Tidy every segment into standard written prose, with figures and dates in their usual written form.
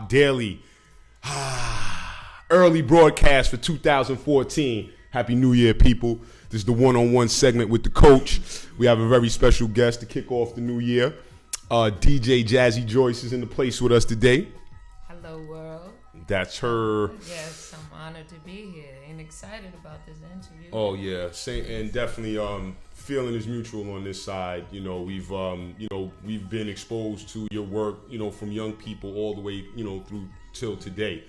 Hop Daily. Early broadcast for 2014. Happy New Year, people. This is the one-on-one segment with the coach. We have a very special guest to kick off the new year. DJ JAZZY JOYCE is in the place with us today. Hello, world. That's her. Yes, I'm honored to be here and excited about this interview. Oh yeah, same, and definitely feeling is mutual on this side. You know, we've been exposed to your work, you know, from young people all the way, you know, through till today.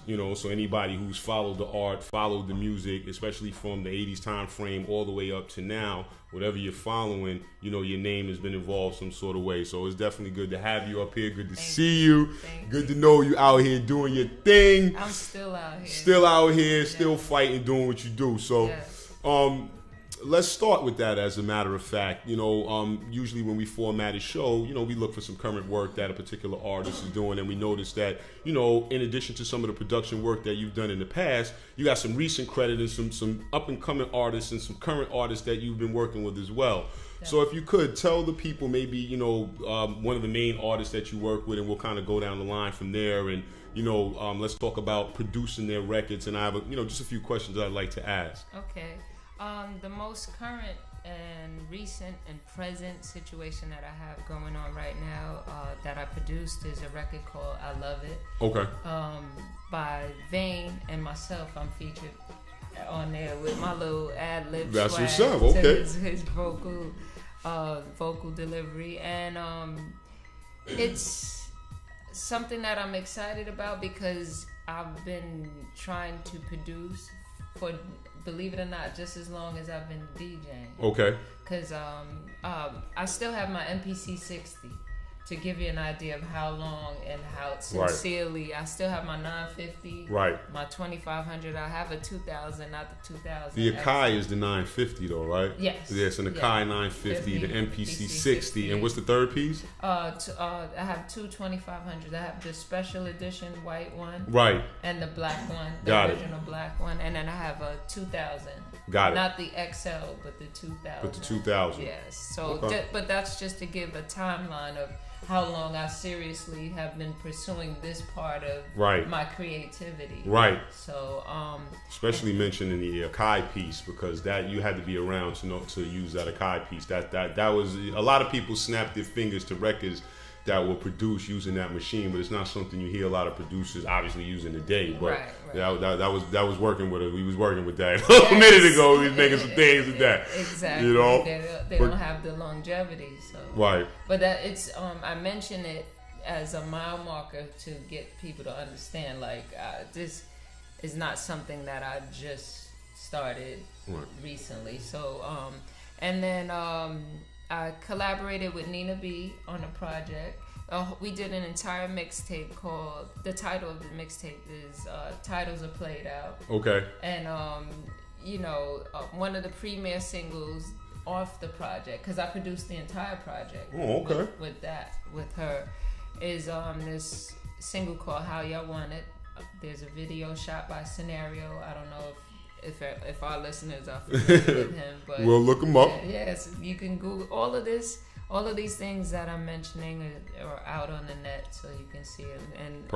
You know, so anybody who's followed the art, followed the music, especially from the 80s time frame all the way up to now, whatever you're following, you know, your name has been involved some sort of way. So it's definitely good to have you up here. Good to see you. Good to know you out here doing your thing. I'm still out here. Still out here, still fighting, doing what you do. So, let's start with that. As a matter of fact, you know, usually when we format a show, you know, we look for some current work that a particular artist is doing, and we notice that, you know, in addition to some of the production work that you've done in the past, you got some recent credit and some up and coming artists and some current artists that you've been working with as well. Yeah. So if you could tell the people maybe, you know, one of the main artists that you work with, and we'll kind of go down the line from there, and you know, let's talk about producing their records. And I have, you know, just a few questions I'd like to ask. Okay. The most current and recent and present situation that I have going on right now that I produced is a record called I Love It. Okay. By Vane and myself. I'm featured on there with my little ad-lib That's swag what's up. to Okay. his vocal delivery. And it's something that I'm excited about because I've been trying to produce for, believe it or not, just as long as I've been DJing. Okay. Because I still have my MPC 60 to give you an idea of how long and how sincerely. I still have my 950. Right. My 2500. I have a 2000, not the 2000. The Akai is the 950 though, right? Yes. Yes, an Akai 950, the MPC 60. And what's the third piece? I have two 2500s. I have the special edition white one. Right. And the black one, the original black one. And then I have a 2000. Got it. Not the XL, but the 2000. But the 2000. Yes. So, but that's just to give a timeline of how long I seriously have been pursuing this part of my creativity. Right. So, especially mentioning the Akai piece, because that you had to be around to know to use that Akai piece. That was a lot of people snapped their fingers to records that were produced using that machine, but it's not something you hear a lot of producers obviously using today. But that was working with it. We was working with that a minute ago. We was making some things with that. Exactly. You know, they don't have the longevity. So But that it's I mention it as a mile marker to get people to understand. Like this is not something that I just started recently. So and then I collaborated with Nina B on a project. We did an entire mixtape called, the title of the mixtape is Titles Are Played Out. Okay. And, you know, one of the premier singles off the project, because I produced the entire project with her, is this single called How Y'all Want It. There's a video shot by Scenario. I don't know if our listeners are familiar with him, but we'll look him up. Yes, you can Google all of this. All of these things that I'm mentioning are out on the net, so you can see it. And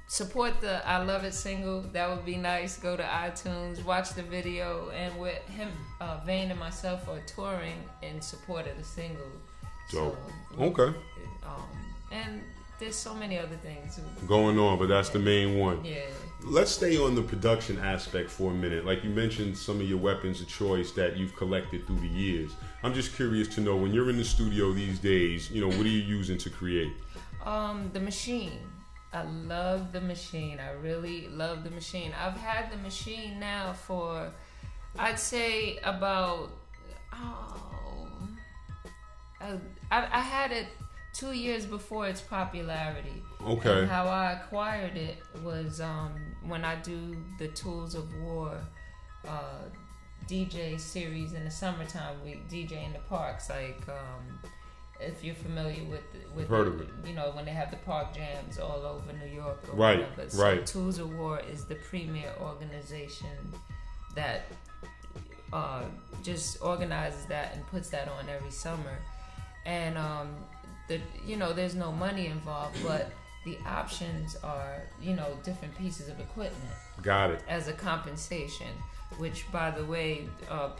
support the I Love It single. That would be nice. Go to iTunes, watch the video, and with him, Vane and myself are touring in support of the single. So, okay. And there's so many other things going on, but that's the main one. Yeah. Let's stay on the production aspect for a minute. Like you mentioned, some of your weapons of choice that you've collected through the years. I'm just curious to know, when you're in the studio these days, you know, what are you using to create? The machine. I love the machine. I really love the machine. I've had the machine now for, I'd say about, I had it 2 years before its popularity. Okay. And how I acquired it was when I do the Tools of War DJ series in the summertime. We DJ in the parks, like if you're familiar with heard of it. You know, when they have the park jams all over New York or right, whatever. So right. Tools of War is the premier organization that just organizes that and puts that on every summer. And there's no money involved, but the options are, different pieces of equipment. Got it. As a compensation, which, by the way,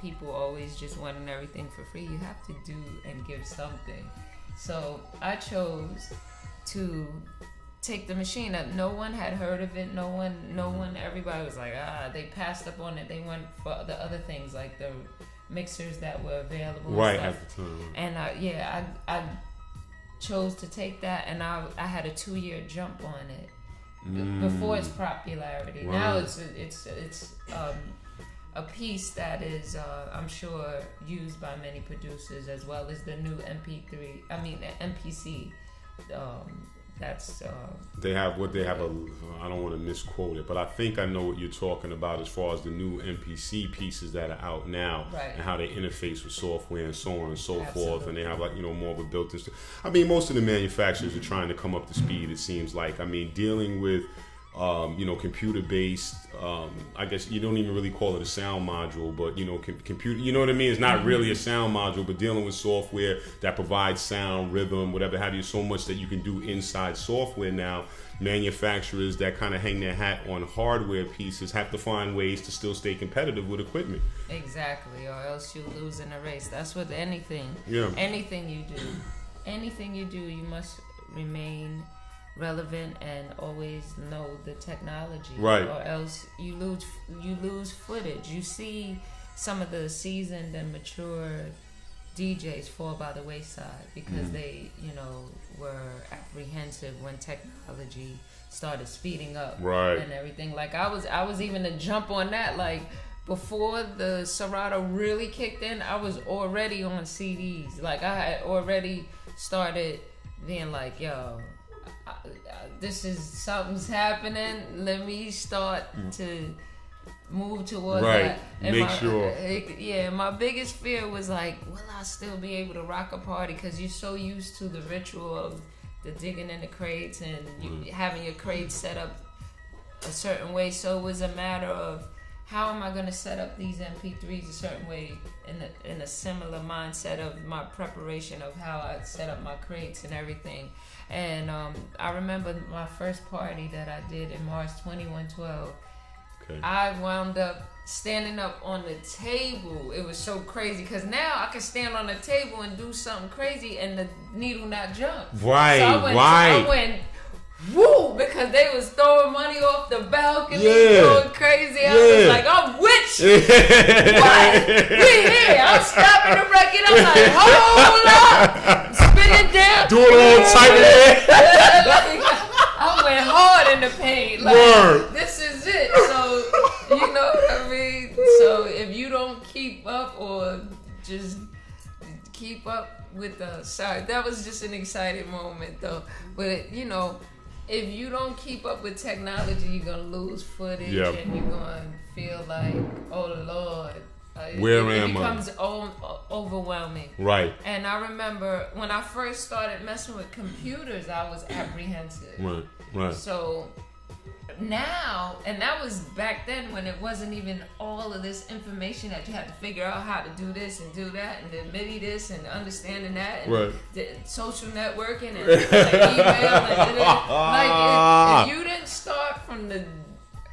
people always just wanting everything for free. You have to do and give something. So I chose to take the machine up. No one had heard of it. No one. Everybody was like, they passed up on it. They went for the other things like the mixers that were available. Right at the time. And I chose to take that, and I had a 2-year jump on it before its popularity. Right. Now it's a piece that is I'm sure used by many producers, as well as the new MPC. They have I don't want to misquote it, but I think I know what you're talking about as far as the new MPC pieces that are out now, right, and how they interface with software and so on and so forth, and they have more of a built-in. I mean, most of the manufacturers are trying to come up to speed. It seems like. I mean, dealing with computer-based. I guess you don't even really call it a sound module, but computer. You know what I mean? It's not really a sound module, but dealing with software that provides sound, rhythm, whatever have you. So much that you can do inside software now. Manufacturers that kind of hang their hat on hardware pieces have to find ways to still stay competitive with equipment. Exactly, or else you lose in a race. That's with anything. Yeah. Anything you do, you must remain relevant and always know the technology, right, or else you lose footage. You see some of the seasoned and mature DJs fall by the wayside because they were apprehensive when technology started speeding up, right, and everything. Like I was even to jump on that, like before the Serato really kicked in, I was already on CDs. Like I had already started being like, yo, something's happening. Let me start to move towards that. And my biggest fear was like, will I still be able to rock a party? Because you're so used to the ritual of the digging in the crates and you having your crates set up a certain way. So it was a matter of, how am I going to set up these MP3s a certain way in a similar mindset of my preparation of how I set up my crates and everything. And I remember my first party that I did in March 2112. Okay. I wound up standing up on the table. It was so crazy because now I can stand on the table and do something crazy and the needle not jump. Right, so I went woo, because they was throwing money off the balcony, going crazy. I was like, I'm with you. What? We here. I'm stopping the record. I'm like, hold up. Spin it down. Do it all tight. I went hard in the paint. Like, this is it. So, you know what I mean? So, if you don't keep up or just keep up with that was just an exciting moment, though. But, if you don't keep up with technology, you're going to lose footage and you're going to feel like, oh, Lord. It becomes overwhelming. Right. And I remember when I first started messing with computers, I was apprehensive. Right. So now, and that was back then when it wasn't even all of this information that you had to figure out how to do this and do that and then MIDI this and understanding that and the social networking and email and like if you didn't start from the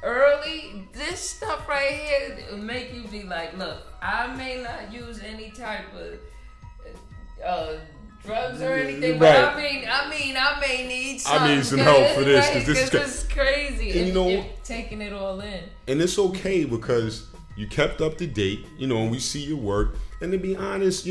early, this stuff right here will make you be like, look, I may not use any type of drugs or anything, but I may need something. I need some help for this because this is crazy. And you're taking it all in. And it's okay because you kept up to date, and we see your work. And to be honest,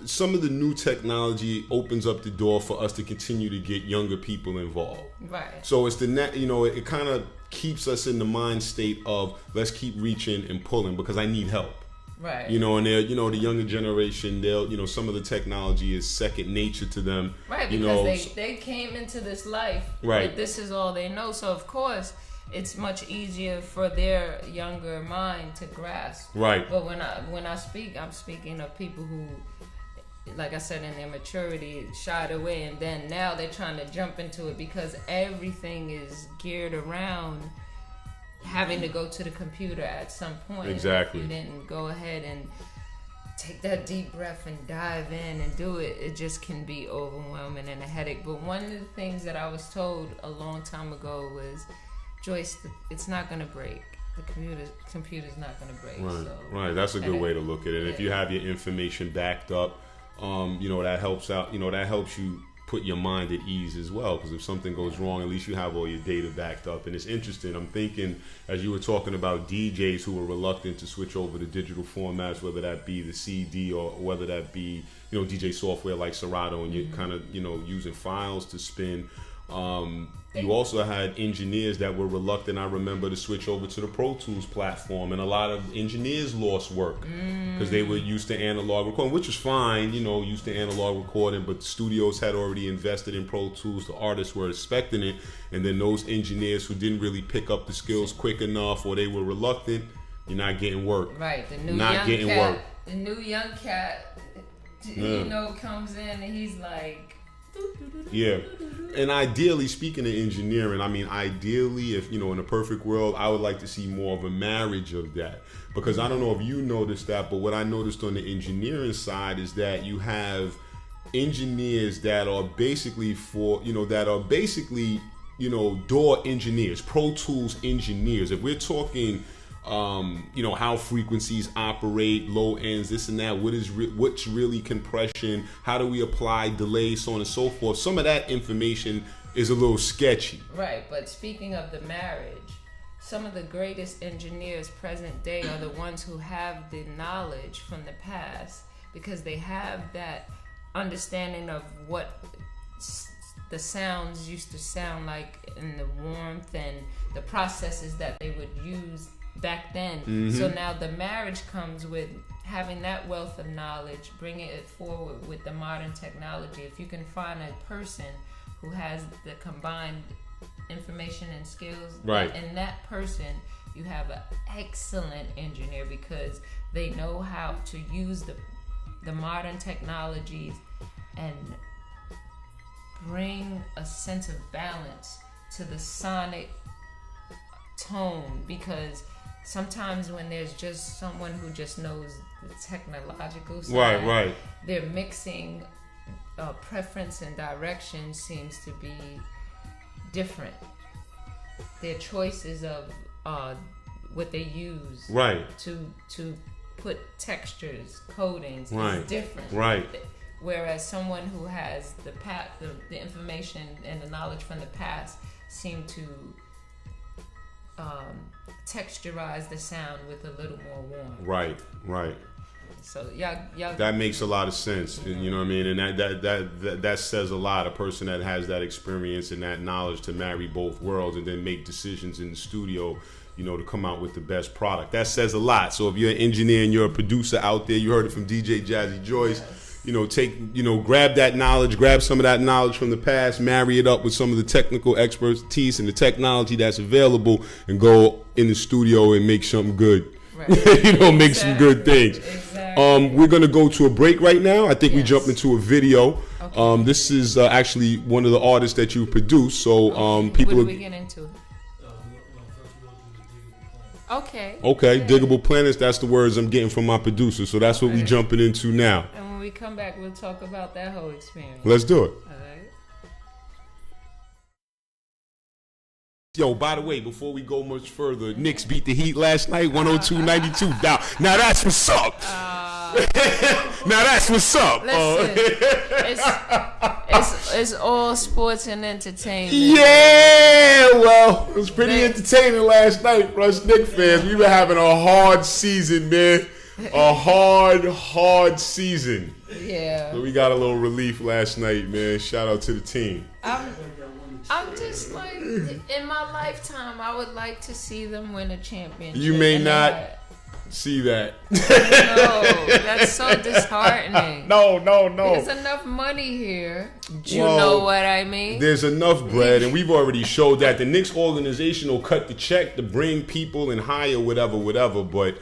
some of the new technology opens up the door for us to continue to get younger people involved. Right. So it's it kind of keeps us in the mind state of let's keep reaching and pulling because I need help. Right. And they're, the younger generation, they'll, some of the technology is second nature to them. Right, because they came into this life. Right. Like, this is all they know. So, of course, it's much easier for their younger mind to grasp. Right. But when I speak, I'm speaking of people who, like I said, in their maturity, shied away. And then now they're trying to jump into it because everything is geared around having to go to the computer at some point. Exactly. If you didn't go ahead and take that deep breath and dive in and do it, it just can be overwhelming and a headache. But one of the things that I was told a long time ago was, Joyce, it's not going to break. The computer's not going to break. Right, so. Right. That's a good way to look at it. And if you have your information backed up, that helps out. That helps you put your mind at ease as well, because if something goes wrong, at least you have all your data backed up. And it's interesting, I'm thinking, as you were talking about DJs who are reluctant to switch over to digital formats, whether that be the CD or whether that be DJ software like Serato, and you're kind of using files to spin. You also had engineers that were reluctant, I remember, to switch over to the Pro Tools platform, and a lot of engineers lost work because they were used to analog recording, which is fine, used to analog recording, but the studios had already invested in Pro Tools, the artists were expecting it, and then those engineers who didn't really pick up the skills quick enough, or they were reluctant, you're not getting work. Right, the new young cat, comes in and he's like... Yeah, and ideally, speaking of engineering, ideally, if in a perfect world, I would like to see more of a marriage of that, because I don't know if you noticed that, but what I noticed on the engineering side is that you have engineers that are basically DAW engineers, Pro Tools engineers. If we're talking how frequencies operate, low ends, this and that, what's really compression, how do we apply delay, so on and so forth. Some of that information is a little sketchy. Right, but speaking of the marriage, some of the greatest engineers present day are the ones who have the knowledge from the past, because they have that understanding of what the sounds used to sound like, in the warmth and the processes that they would use back then. So now the marriage comes with having that wealth of knowledge, bringing it forward with the modern technology. If you can find a person who has the combined information and skills, right, in that person, you have an excellent engineer, because they know how to use the modern technologies and bring a sense of balance to the sonic tone. Because sometimes when there's just someone who just knows the technological side, right, they're mixing preference and direction seems to be different. Their choices of what they use, right, to put textures, coatings, right, is different, right. Whereas someone who has the information and the knowledge from the past seem to texturize the sound with a little more warmth. Right. So y'all that makes a lot of sense. You know what I mean? And that says a lot. A person that has that experience and that knowledge to marry both worlds and then make decisions in the studio, to come out with the best product. That says a lot. So if you're an engineer and you're a producer out there, you heard it from DJ Jazzy Joyce. Yes. Grab that knowledge, grab some of that knowledge from the past, marry it up with some of the technical expertise and the technology that's available, and go in the studio and make something good. Right. Make some good things. Exactly. We're going to go to a break right now. I think we jump into a video. Okay. This is actually one of the artists that you produced. So people. What do we get into? Okay. Yeah. Diggable planets. That's the words I'm getting from my producer. So that's what we're jumping into now. And when we come back, we'll talk about that whole experience. Let's do it. All right. Yo, by the way, before we go much further, Knicks beat the Heat last night, 102-92. Now that's what's up. Now that's what's up. Listen, it's all sports and entertainment. Yeah, well, it was pretty entertaining last night for us Knicks fans. We were having a hard season, man. A hard season. Yeah. So we got a little relief last night, man. Shout out to the team. I'm just like, in my lifetime, I would like to see them win a championship. You may not see that. No, that's so disheartening. No. There's enough money here. You know what I mean? There's enough bread, and we've already showed that. The Knicks organization will cut the check to bring people and hire whatever, but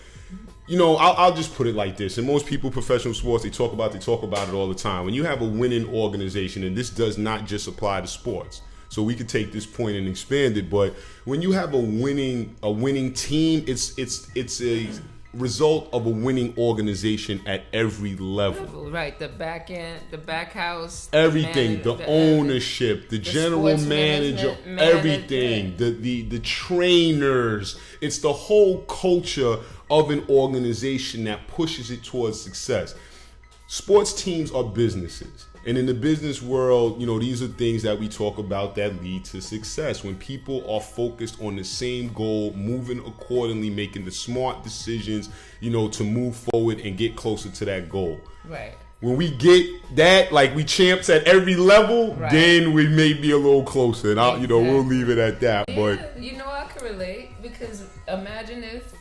I'll just put it like this. And most people, professional sports, they talk about it all the time. When you have a winning organization, and this does not just apply to sports, so we could take this point and expand it, but when you have a winning team, it's result of a winning organization at every level. Right, the back end, the back house, everything, the ownership, the general manager, everything, the trainers. It's the whole culture of an organization that pushes it towards success. Sports teams are businesses. And in the business world, these are things that we talk about that lead to success. When people are focused on the same goal, moving accordingly, making the smart decisions, to move forward and get closer to that goal. Right. When we get that, like we champs at every level, right, then we may be a little closer. And we'll leave it at that. Yeah, but I can relate, because imagine if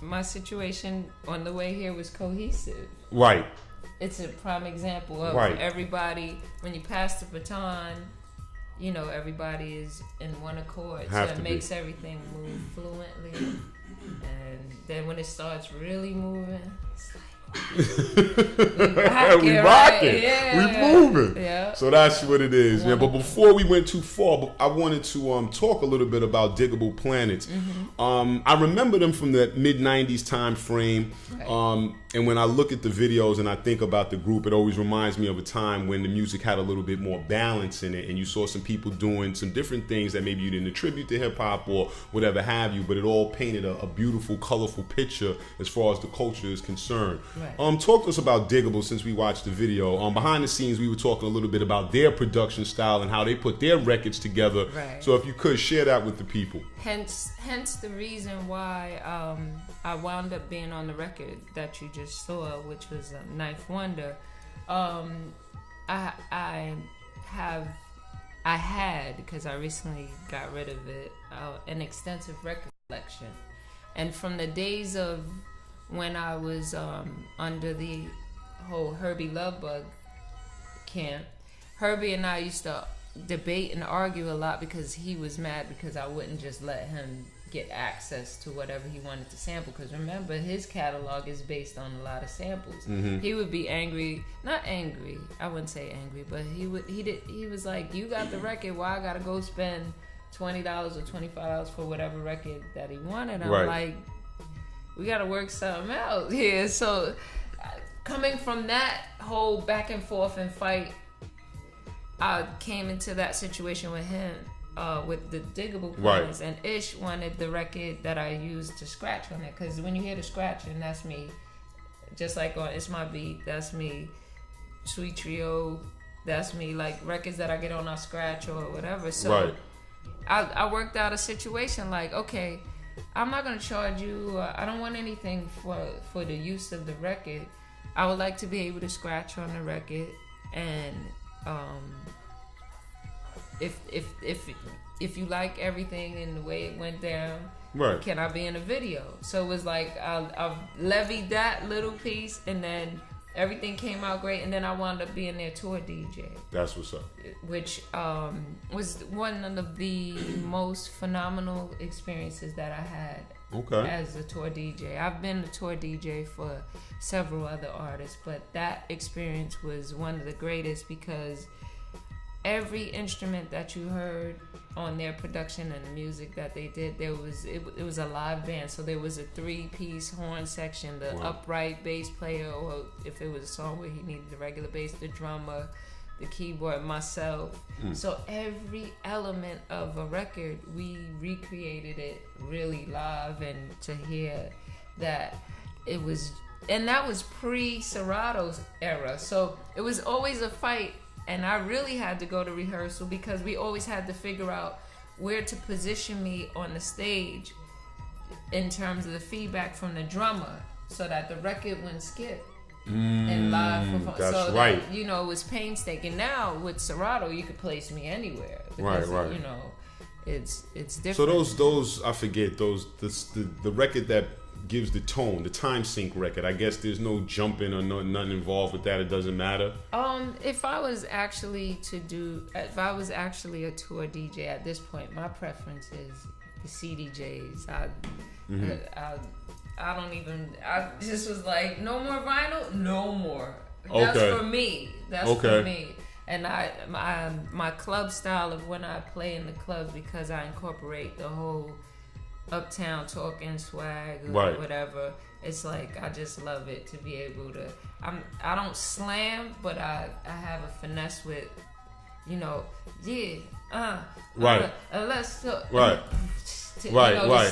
my situation on the way here was cohesive. Right. It's a prime example of everybody, when you pass the baton, everybody is in one accord. So it makes everything move fluently. And then when it starts really moving, it's like, we rocking. Yeah. We moving. Yeah. So that's what it is. Yeah. But before we went too far, I wanted to talk a little bit about Diggable Planets. Mm-hmm. I remember them from the mid-90s time frame. Right. And when I look at the videos and I think about the group, it always reminds me of a time when the music had a little bit more balance in it, and you saw some people doing some different things that maybe you didn't attribute to hip-hop or whatever have you, but it all painted a beautiful, colorful picture as far as the culture is concerned. Right. Talk to us about Diggable, since we watched the video. Behind the scenes, we were talking a little bit about their production style and how they put their records together. Right. So if you could share that with the people. Hence the reason why I wound up being on the record that you just saw, which was Ninth Wonder. I had, because I recently got rid of it, an extensive record collection. And from the days of when I was under the whole Herbie Lovebug camp, Herbie and I used to debate and argue a lot, because he was mad because I wouldn't just let him get access to whatever he wanted to sample, because remember, his catalog is based on a lot of samples. Mm-hmm. He would be angry, not angry, I wouldn't say angry, but he was like, you got the record, why I gotta go spend $20 or $25 for whatever record that he wanted? I'm like, we gotta work something out here. So coming from that whole back and forth and fight, I came into that situation with him, with the Diggable Planets, and Ish wanted the record that I used to scratch on it, because when you hear the scratching, that's me. Just like on It's My Beat, that's me. Sweet Trio, that's me. Like records that I get on, I scratch or whatever. So I worked out a situation like, okay, I'm not gonna charge you. I don't want anything for the use of the record. I would like to be able to scratch on the record, and if you like everything and the way it went down, can I be in a video? So it was like I levied that little piece, and then everything came out great, and then I wound up being their tour DJ. That's what's up. Which was one of the most phenomenal experiences that I had as a tour DJ. I've been a tour DJ for several other artists, but that experience was one of the greatest, because every instrument that you heard on their production and the music that they did, it was a live band. So there was a 3-piece horn section, the upright bass player, or if it was a song where he needed the regular bass, the drummer, the keyboard, myself. So every element of a record, we recreated it really live, and to hear that it was, and that was pre-Serato's era. So it was always a fight. And I really had to go to rehearsal, because we always had to figure out where to position me on the stage in terms of the feedback from the drummer, so that the record wouldn't skip. And live performance. That's so right. That, it was painstaking. Now with Serato, you could place me anywhere. Because, it's different. So those I forget, the record that gives the tone, the time sync record, I guess there's no jumping or nothing involved with that. It doesn't matter. If I was actually a tour DJ at this point, my preference is the CDJs. I just was like, no more vinyl, no more. That's for me. For me. And my club style of when I play in the clubs, because I incorporate the whole uptown talking swag or whatever. It's like I just love it to be able to. I don't slam, but I have a finesse with, let's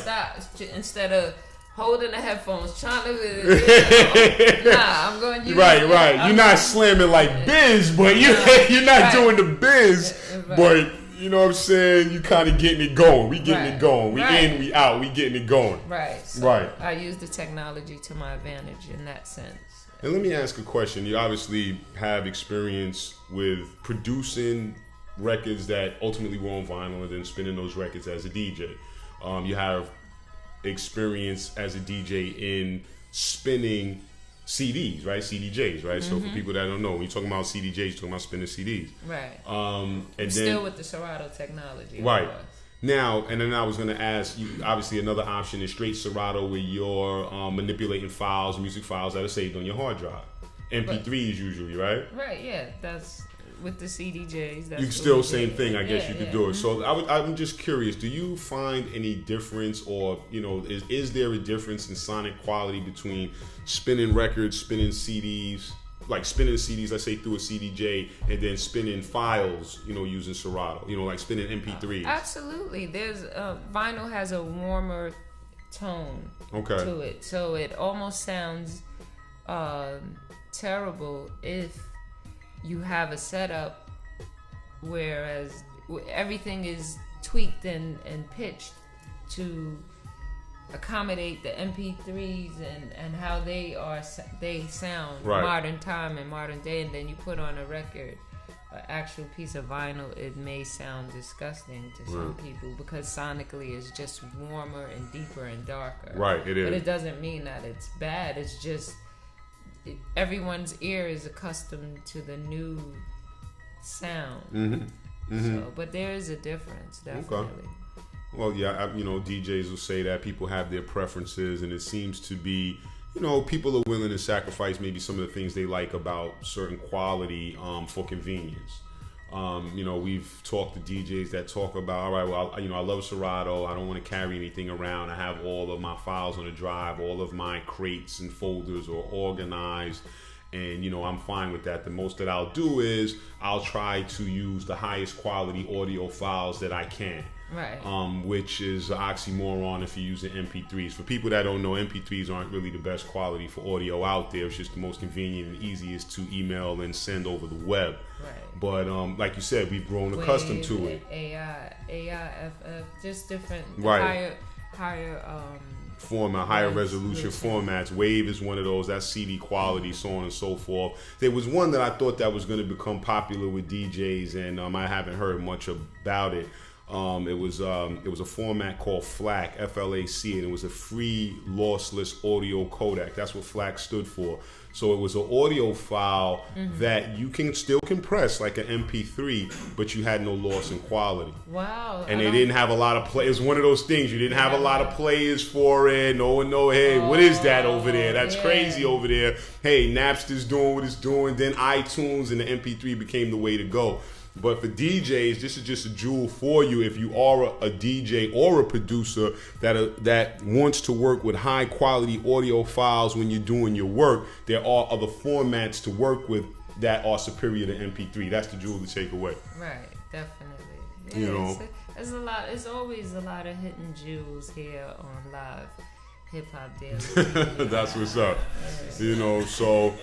stop instead of holding the headphones, trying to. I'm going. You're not slamming like biz, but you're not doing the biz, but. You know what I'm saying? You kind of getting it going. We getting it going. We in, we out. We getting it going. Right. So I use the technology to my advantage in that sense. And let me ask a question. You obviously have experience with producing records that ultimately were on vinyl and then spinning those records as a DJ. You have experience as a DJ in spinning CDs, right? CDJs, right? So for people that don't know, when you're talking about CDJs, you're talking about spinning CDs. Right. And then, still with the Serato technology. Right. Now, and then I was going to ask you, obviously another option is straight Serato where you're manipulating files, music files that are saved on your hard drive. MP3s usually, right? Right, yeah. That's with the CDJs. You still same thing, I guess you could do it. So I'm just curious, do you find any difference or, is there a difference in sonic quality between spinning records, spinning CDs, like spinning CDs, let's say through a CDJ, and then spinning files, using Serato, like spinning MP3s? Absolutely. There's vinyl has a warmer tone to it. So it almost sounds terrible if you have a setup whereas everything is tweaked and pitched to accommodate the MP3s and how they sound modern time and modern day, and then you put on a record, an actual piece of vinyl, it may sound disgusting to some people because sonically it's just warmer and deeper and darker. Right, it is. But it doesn't mean that it's bad. It's just everyone's ear is accustomed to the new sound. So, but there is a difference, definitely. Okay. Well, yeah, DJs will say that people have their preferences, and it seems to be, people are willing to sacrifice maybe some of the things they like about certain quality for convenience. We've talked to DJs that talk about, all right, well, I love Serato. I don't want to carry anything around. I have all of my files on a drive. All of my crates and folders are organized. And, I'm fine with that. The most that I'll do is I'll try to use the highest quality audio files that I can. Right. Which is an oxymoron if you're using MP3s. For people that don't know, MP3s aren't really the best quality for audio out there. It's just the most convenient and easiest to email and send over the web. Right. But like you said, we've grown accustomed to it. AI, FF, just different, right. higher format, higher resolution formats. Wave is one of those. That's CD quality, so on and so forth. There was one that I thought that was going to become popular with DJs, and I haven't heard much about it. It was a format called FLAC, F-L-A-C, and it was a free lossless audio codec. That's what FLAC stood for. So it was an audio file that you can still compress like an MP3, but you had no loss in quality. Wow. And they didn't have a lot of play. It was one of those things. You didn't have a lot of players for it. No one know, hey, what is that over there? That's crazy over there. Hey, Napster's doing what it's doing. Then iTunes and the MP3 became the way to go. But for DJs, this is just a jewel for you if you are a DJ or a producer that wants to work with high quality audio files when you're doing your work. There are other formats to work with that are superior to MP3. That's the jewel to take away. Right, definitely. Yeah, there's a lot. There's always a lot of hidden jewels here on Live Hip Hop Daily. That's what's up. So.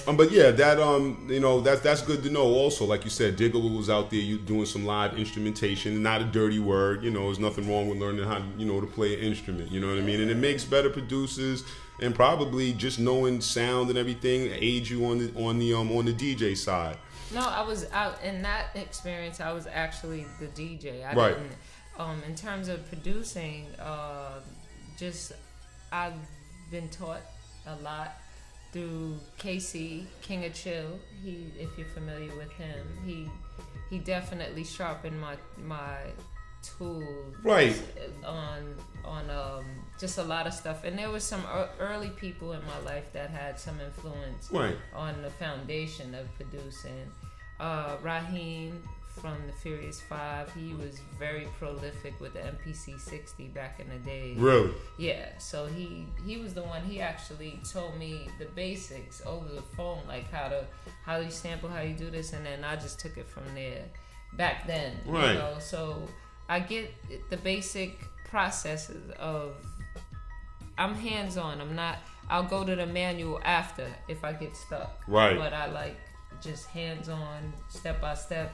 But yeah, that that's good to know. Also, like you said, Diggle was out there doing some live instrumentation. Not a dirty word, there's nothing wrong with learning how to play an instrument. You know what I mean? And it makes better producers, and probably just knowing sound and everything aids you on the DJ side. No, I was out in that experience. I was actually the DJ. I didn't. In terms of producing, I've been taught a lot through KC, King of Chill. If you're familiar with him, he definitely sharpened my tools on just a lot of stuff. And there was some early people in my life that had some influence on the foundation of producing. Raheem from the Furious Five. He was very prolific with the MPC 60 back in the day. Really? Yeah. So he was the one. He actually told me the basics over the phone, like how you sample, how you do this, and then I just took it from there. Back then, right. You know. So I get the basic processes of. I'm hands-on. I'm not. I'll go to the manual after if I get stuck. Right. But I like just hands-on, step by step,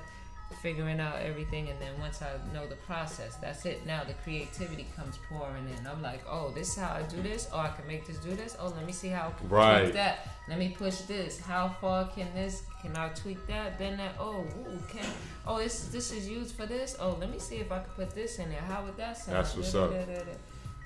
figuring out everything, and then once I know the process, that's it. Now the creativity comes pouring in. I'm like, oh, this is how I do this. Oh, I can make this do this. Oh, let me see how I can tweak that. Let me push this. How far can I tweak that? Bend that. Oh, this is used for this. Oh, let me see if I can put this in there. How would that sound? That's what's up.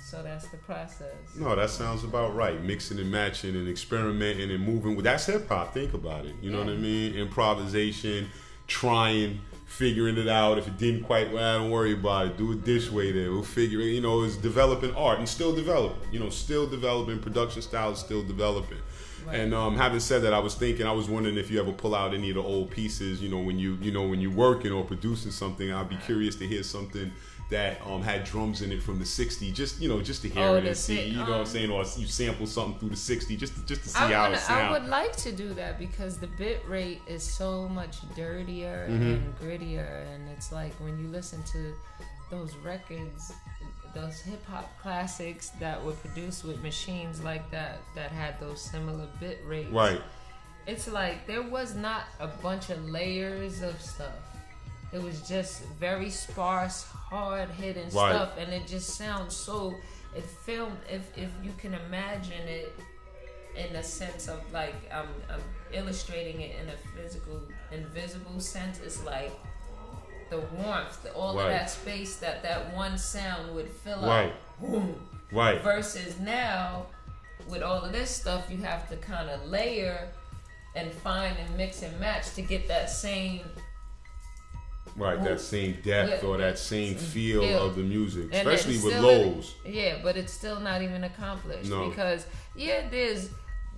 So that's the process. No, that sounds about right. Mixing and matching and experimenting and moving. That's hip hop. Think about it. You know what I mean? Improvisation, trying, figuring it out. If it didn't quite, well, don't worry about it. Do it this way then. We'll figure it. You know, it's developing art and still developing. You know, still developing. Production style is still developing. Right. And having said that, I was wondering if you ever pull out any of the old pieces. You know, when you're working or producing something, I'd be curious to hear something that had drums in it from the 60s, just to hear it and see, you know what I'm saying, or you sample something through the 60s, just to see how it sounds. I would like to do that because the bit rate is so much dirtier and grittier, and it's like when you listen to those records, those hip hop classics that were produced with machines like that had those similar bit rates. Right. It's like there was not a bunch of layers of stuff. It was just very sparse, hard-hitting stuff, and it just sounds so. It filmed. If you can imagine it in the sense of like I'm illustrating it in a physical, invisible sense. It's like the warmth, all of that space that one sound would fill up. Boom. Right. Versus now, with all of this stuff, you have to kind of layer and find and mix and match to get that same. Right, that same depth or that same feel of the music, especially with lows. But it's still not even accomplished because there's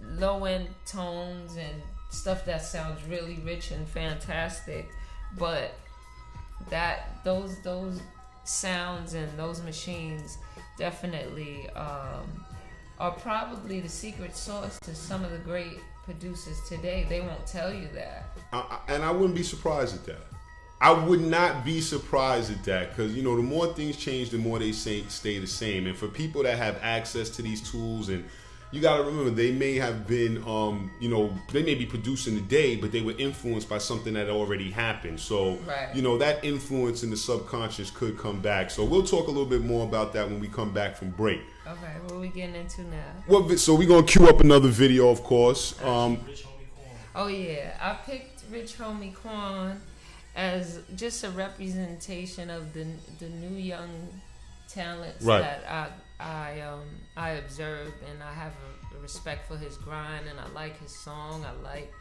low end tones and stuff that sounds really rich and fantastic, but those sounds and those machines definitely are probably the secret sauce to some of the great producers today. They won't tell you that, and I wouldn't be surprised at that. I would not be surprised at that because, the more things change, the more they stay the same. And for people that have access to these tools, and you got to remember, they may have been, they may be producing today, but they were influenced by something that already happened. So, that influence in the subconscious could come back. So we'll talk a little bit more about that when we come back from break. Okay, what are we getting into now? Well, so we're going to cue up another video, of course. I picked Rich Homie Quan as just a representation of the new young talents that I observed, and I have a respect for his grind, and I like his song, I like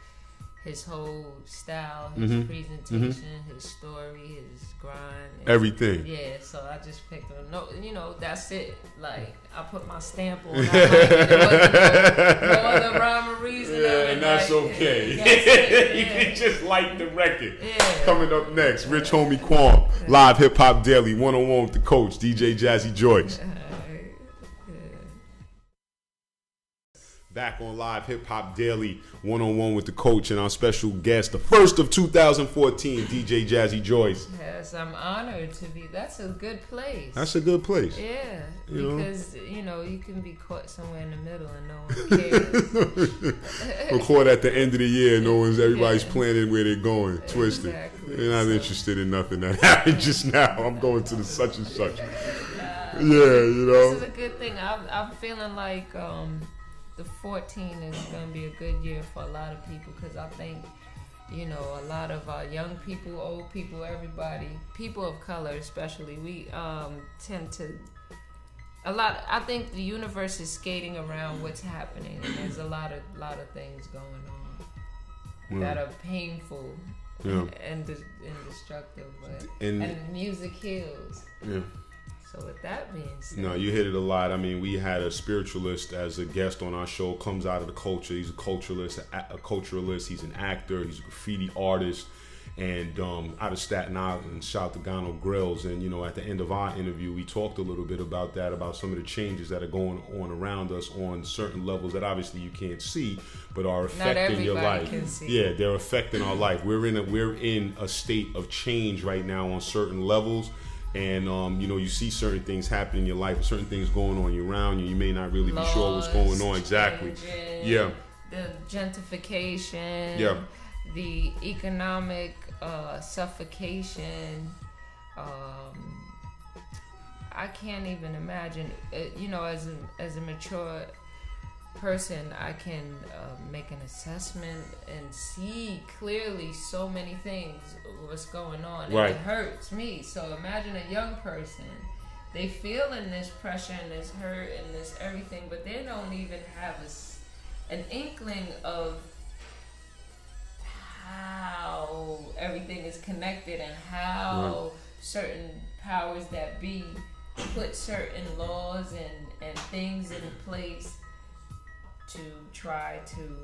his whole style, his presentation, his story, his grind, everything. Yeah, so I just picked him. No, that's it. Like I put my stamp on. I like it. No other rhyme or reason. Yeah, and that's okay. That's you can just like the record. Yeah. Coming up next, Rich Homie Quan, live Hip Hop Daily, 101 with the coach, DJ Jazzy Joyce. Back on Live Hip Hop Daily, 101 with the coach and our special guest, the first of 2014, DJ Jazzy Joyce. Yes, I'm honored to be. That's a good place. That's a good place. Yeah, because you can be caught somewhere in the middle and no one cares. Record at the end of the year, everybody's planning where they're going, twisted. Exactly. They're not interested in nothing that happened just now. I'm going to the such and such. This is a good thing. I'm feeling like. The 14 is going to be a good year for a lot of people because I think, a lot of young people, old people, everybody, people of color especially, we tend to, I think the universe is skating around what's happening, and there's a lot of things going on that are painful and destructive, and music heals. Yeah. So with that being said, no, you hit it a lot. I mean, we had a spiritualist as a guest on our show. Comes out of the culture. He's a culturalist. He's an actor. He's a graffiti artist, and out of Staten Island, shout to Gano Grills. And at the end of our interview, we talked a little bit about that, about some of the changes that are going on around us on certain levels that obviously you can't see, but are affecting your life. Can see. Yeah, they're affecting our life. We're in a state of change right now on certain levels. And you see certain things happening in your life, certain things going on around you. You may not really be sure what's going on exactly. Yeah. The gentrification. Yeah. The economic suffocation. I can't even imagine. As a mature person, I can make an assessment and see clearly so many things, what's going on. Right. And it hurts me. So imagine a young person, they feeling this pressure and this hurt and this everything, but they don't even have an inkling of how everything is connected and how certain powers that be put certain laws and things in place to try to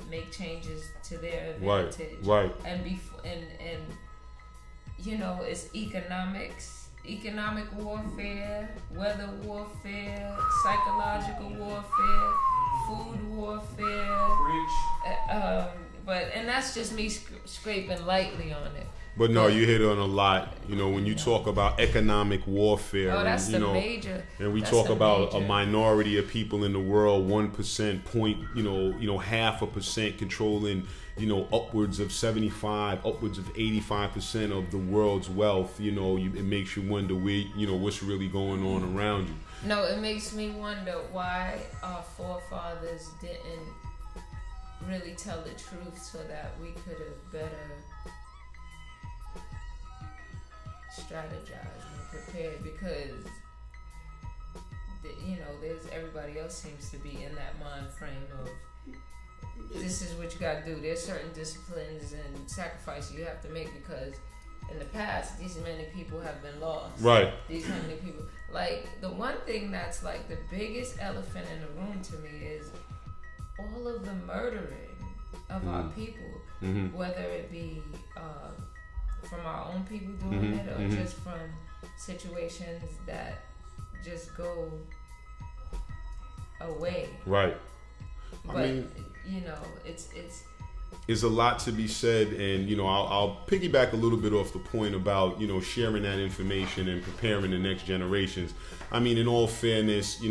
make changes to their advantage. Right. And it's economic warfare, weather warfare, psychological warfare, food warfare. And that's just me scraping lightly on it. But no, you hit on a lot. When you talk about economic warfare, that's the major. And we talk about a minority of people in the world, 1%, 0.5% controlling, upwards of 75, upwards of 85% of the world's wealth. It makes you wonder what's really going on around you. No, it makes me wonder why our forefathers didn't really tell the truth so that we could have better strategize and prepared, because there's everybody else seems to be in that mind frame of this is what you got to do. There's certain disciplines and sacrifices you have to make, because in the past these many people have been lost. Right. These many people, like, the one thing that's like the biggest elephant in the room to me is all of the murdering of our people, whether it be from our own people doing it, or just from situations that just go away. Right. But it's a lot to be said, and I'll piggyback a little bit off the point about sharing that information and preparing the next generations. In all fairness,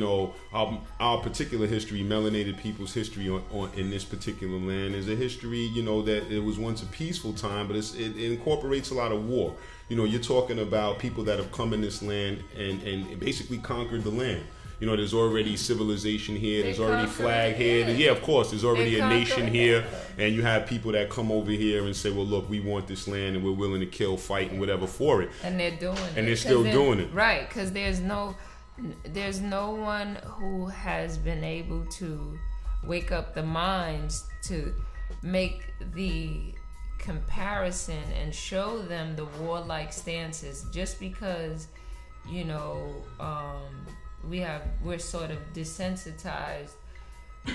our particular history, melanated people's history on in this particular land, is a history that it was once a peaceful time, but it incorporates a lot of war. You're talking about people that have come in this land and basically conquered the land. There's already civilization here. There's already flag here. Yeah, of course. There's already a nation here. And you have people that come over here and say, well, look, we want this land and we're willing to kill, fight, and whatever for it. And they're doing it. And they're still doing it. Right, because there's no one who has been able to wake up the minds to make the comparison and show them the warlike stances, just because, we're sort of desensitized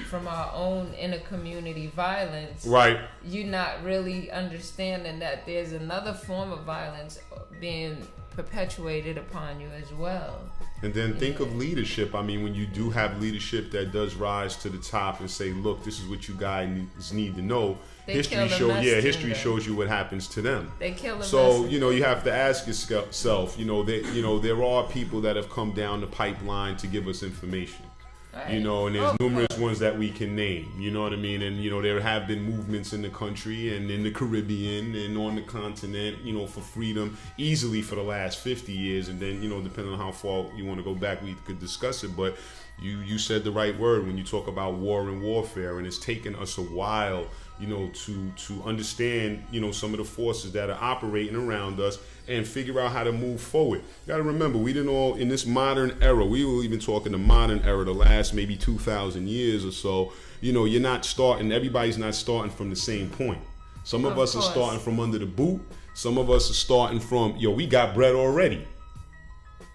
from our own inter-community violence. Right. You're not really understanding that there's another form of violence being perpetuated upon you as well. And then think of leadership. When you do have leadership that does rise to the top and say, look, this is what you guys need to know. History shows you what happens to them. They kill the So, you have to ask yourself, there are people that have come down the pipeline to give us information. Right. And there's numerous ones that we can name, you know what I mean? And, there have been movements in the country and in the Caribbean and on the continent, for freedom easily for the last 50 years. And then, depending on how far you want to go back, we could discuss it. But you said the right word when you talk about war and warfare. And it's taken us a while, to understand, some of the forces that are operating around us and figure out how to move forward. You got to remember, we didn't all, in this modern era, we were even talking the modern era, the last maybe 2,000 years or so, you're not starting, everybody's not starting from the same point. Some of us are starting from under the boot. Some of us are starting from, we got bread already.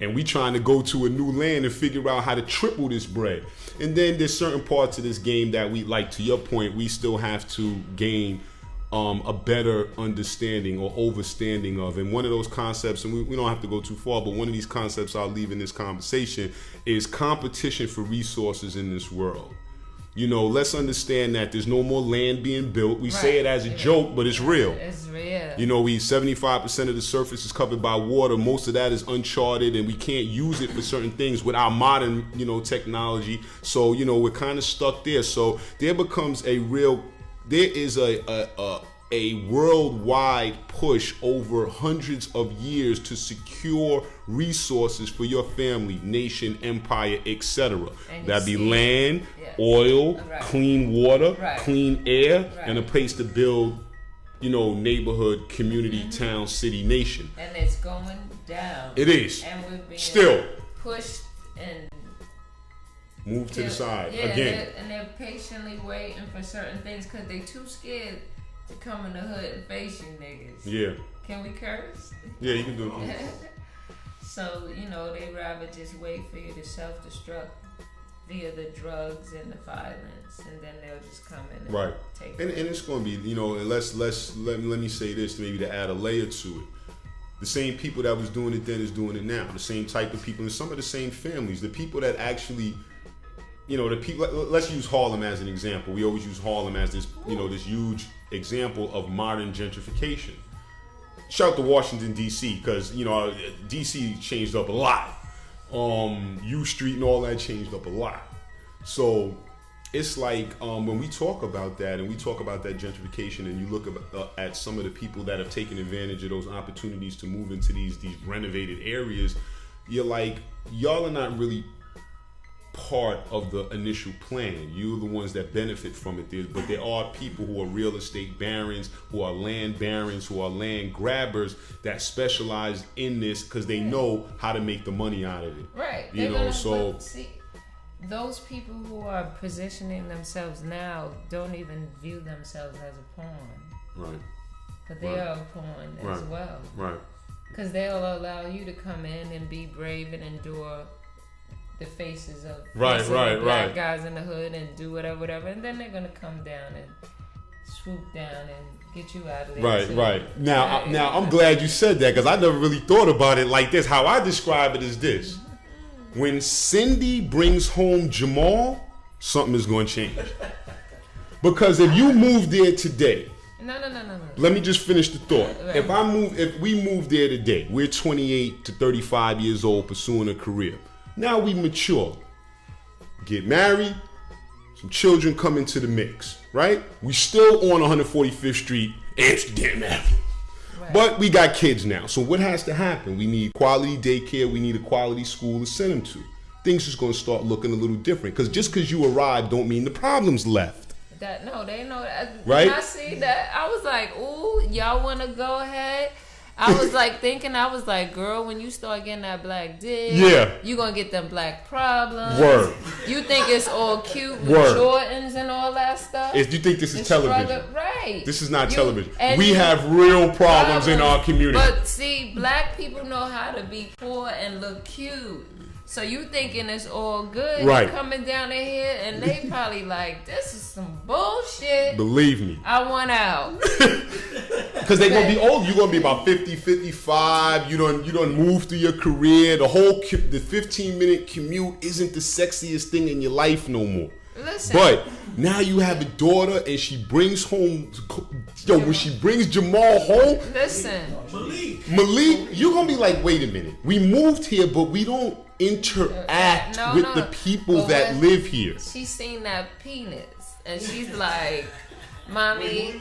And we trying to go to a new land and figure out how to triple this bread. And then there's certain parts of this game that we, like to your point, we still have to gain a better understanding or overstanding of. And one of those concepts, and we don't have to go too far, but one of these concepts I'll leave in this conversation is competition for resources in this world. You know, let's understand that there's no more land being built. We say it as a joke, but it's real. It's real. You know, 75% of the surface is covered by water. Most of that is uncharted, and we can't use it for certain things with our modern, technology. So, we're kind of stuck there. So there becomes a worldwide push over hundreds of years to secure resources for your family, nation, empire, etc. That'd be land, oil, clean water, clean air, and a place to build, neighborhood, community, town, city, nation. And it's going down. It is. And we're being still pushed and moved to the side again. And they're patiently waiting for certain things because they're too scared to come in the hood and face you niggas. Yeah. Can we curse? Yeah, you can do it. So, they rather just wait for you to self-destruct via the drugs and the violence, and then they'll just come in and take it. And it's going to be, and let me say this maybe to add a layer to it. The same people that was doing it then is doing it now. The same type of people and some of the same families. The people that actually, the people, let's use Harlem as an example. We always use Harlem as this, this huge example of modern gentrification. Shout out to Washington, D.C., because, D.C. changed up a lot. U Street and all that changed up a lot. So it's like when we talk about that and we talk about that gentrification and you look at some of the people that have taken advantage of those opportunities to move into these renovated areas, you're like, y'all are not really part of the initial plan. You're the ones that benefit from it. But there are people who are real estate barons, who are land barons, who are land grabbers that specialize in this because they know how to make the money out of it. Right. See, those people who are positioning themselves now don't even view themselves as a pawn. Right. But they are a pawn as well. Right. Because they'll allow you to come in and be brave and endure the faces of black guys in the hood and do whatever, and then they're gonna come down and swoop down and get you out of there. Right. Now I'm glad you said that because I never really thought about it like this. How I describe it is this: when Cindy brings home Jamal, something is going to change. Because if you move there today, no. Let me just finish the thought. Right. If we move there today, we're 28 to 35 years old, pursuing a career. Now we mature, get married, some children come into the mix, right? We still on 145th Street, Amsterdam Avenue. Right. But we got kids now. So what has to happen? We need quality daycare. We need a quality school to send them to. Things is going to start looking a little different. Because just because you arrived don't mean the problem's left. They know that. Right? When I see that, I was like, ooh, y'all want to go ahead? I was like, girl, when you start getting that black dick, you gonna get them black problems. Word. You think it's all cute with Jordans and all that stuff? You think this is television? Right. This is not television. We have real problems in our community. But see, black people know how to be poor and look cute. So you thinking it's all good, right? Coming down in here, and they probably like, this is some bullshit. Believe me, I want out. Because they're gonna be old. You're gonna be about 50, 55. You done move through your career. The 15-minute commute isn't the sexiest thing in your life no more. Listen. But now you have a daughter, and she brings home. When she brings Jamal home, listen, Malik, you're gonna be like, wait a minute. We moved here, but we don't interact with the people that live here. She's seen that penis, and she's like, "Mommy."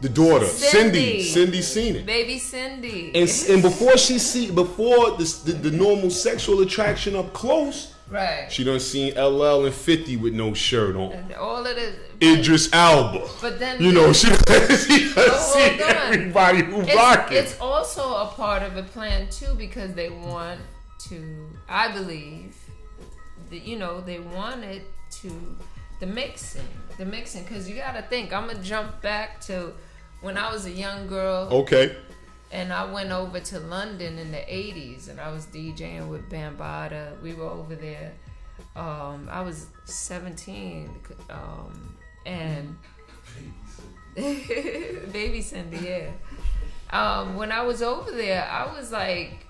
The daughter, Cindy seen it. Baby Cindy. And before the normal sexual attraction up close. Right. She done seen LL and 50 with no shirt on. And all of this. Idris Elba. But then she done seen everybody who rock it. It's also a part of the plan too, because they want to, I believe, they wanted to the mixing, because you gotta think. I'm gonna jump back to when I was a young girl. Okay. And I went over to London in the 80s, and I was DJing with Bambaataa. We were over there. I was 17, and Baby Cindy, yeah. When I was over there, I was like,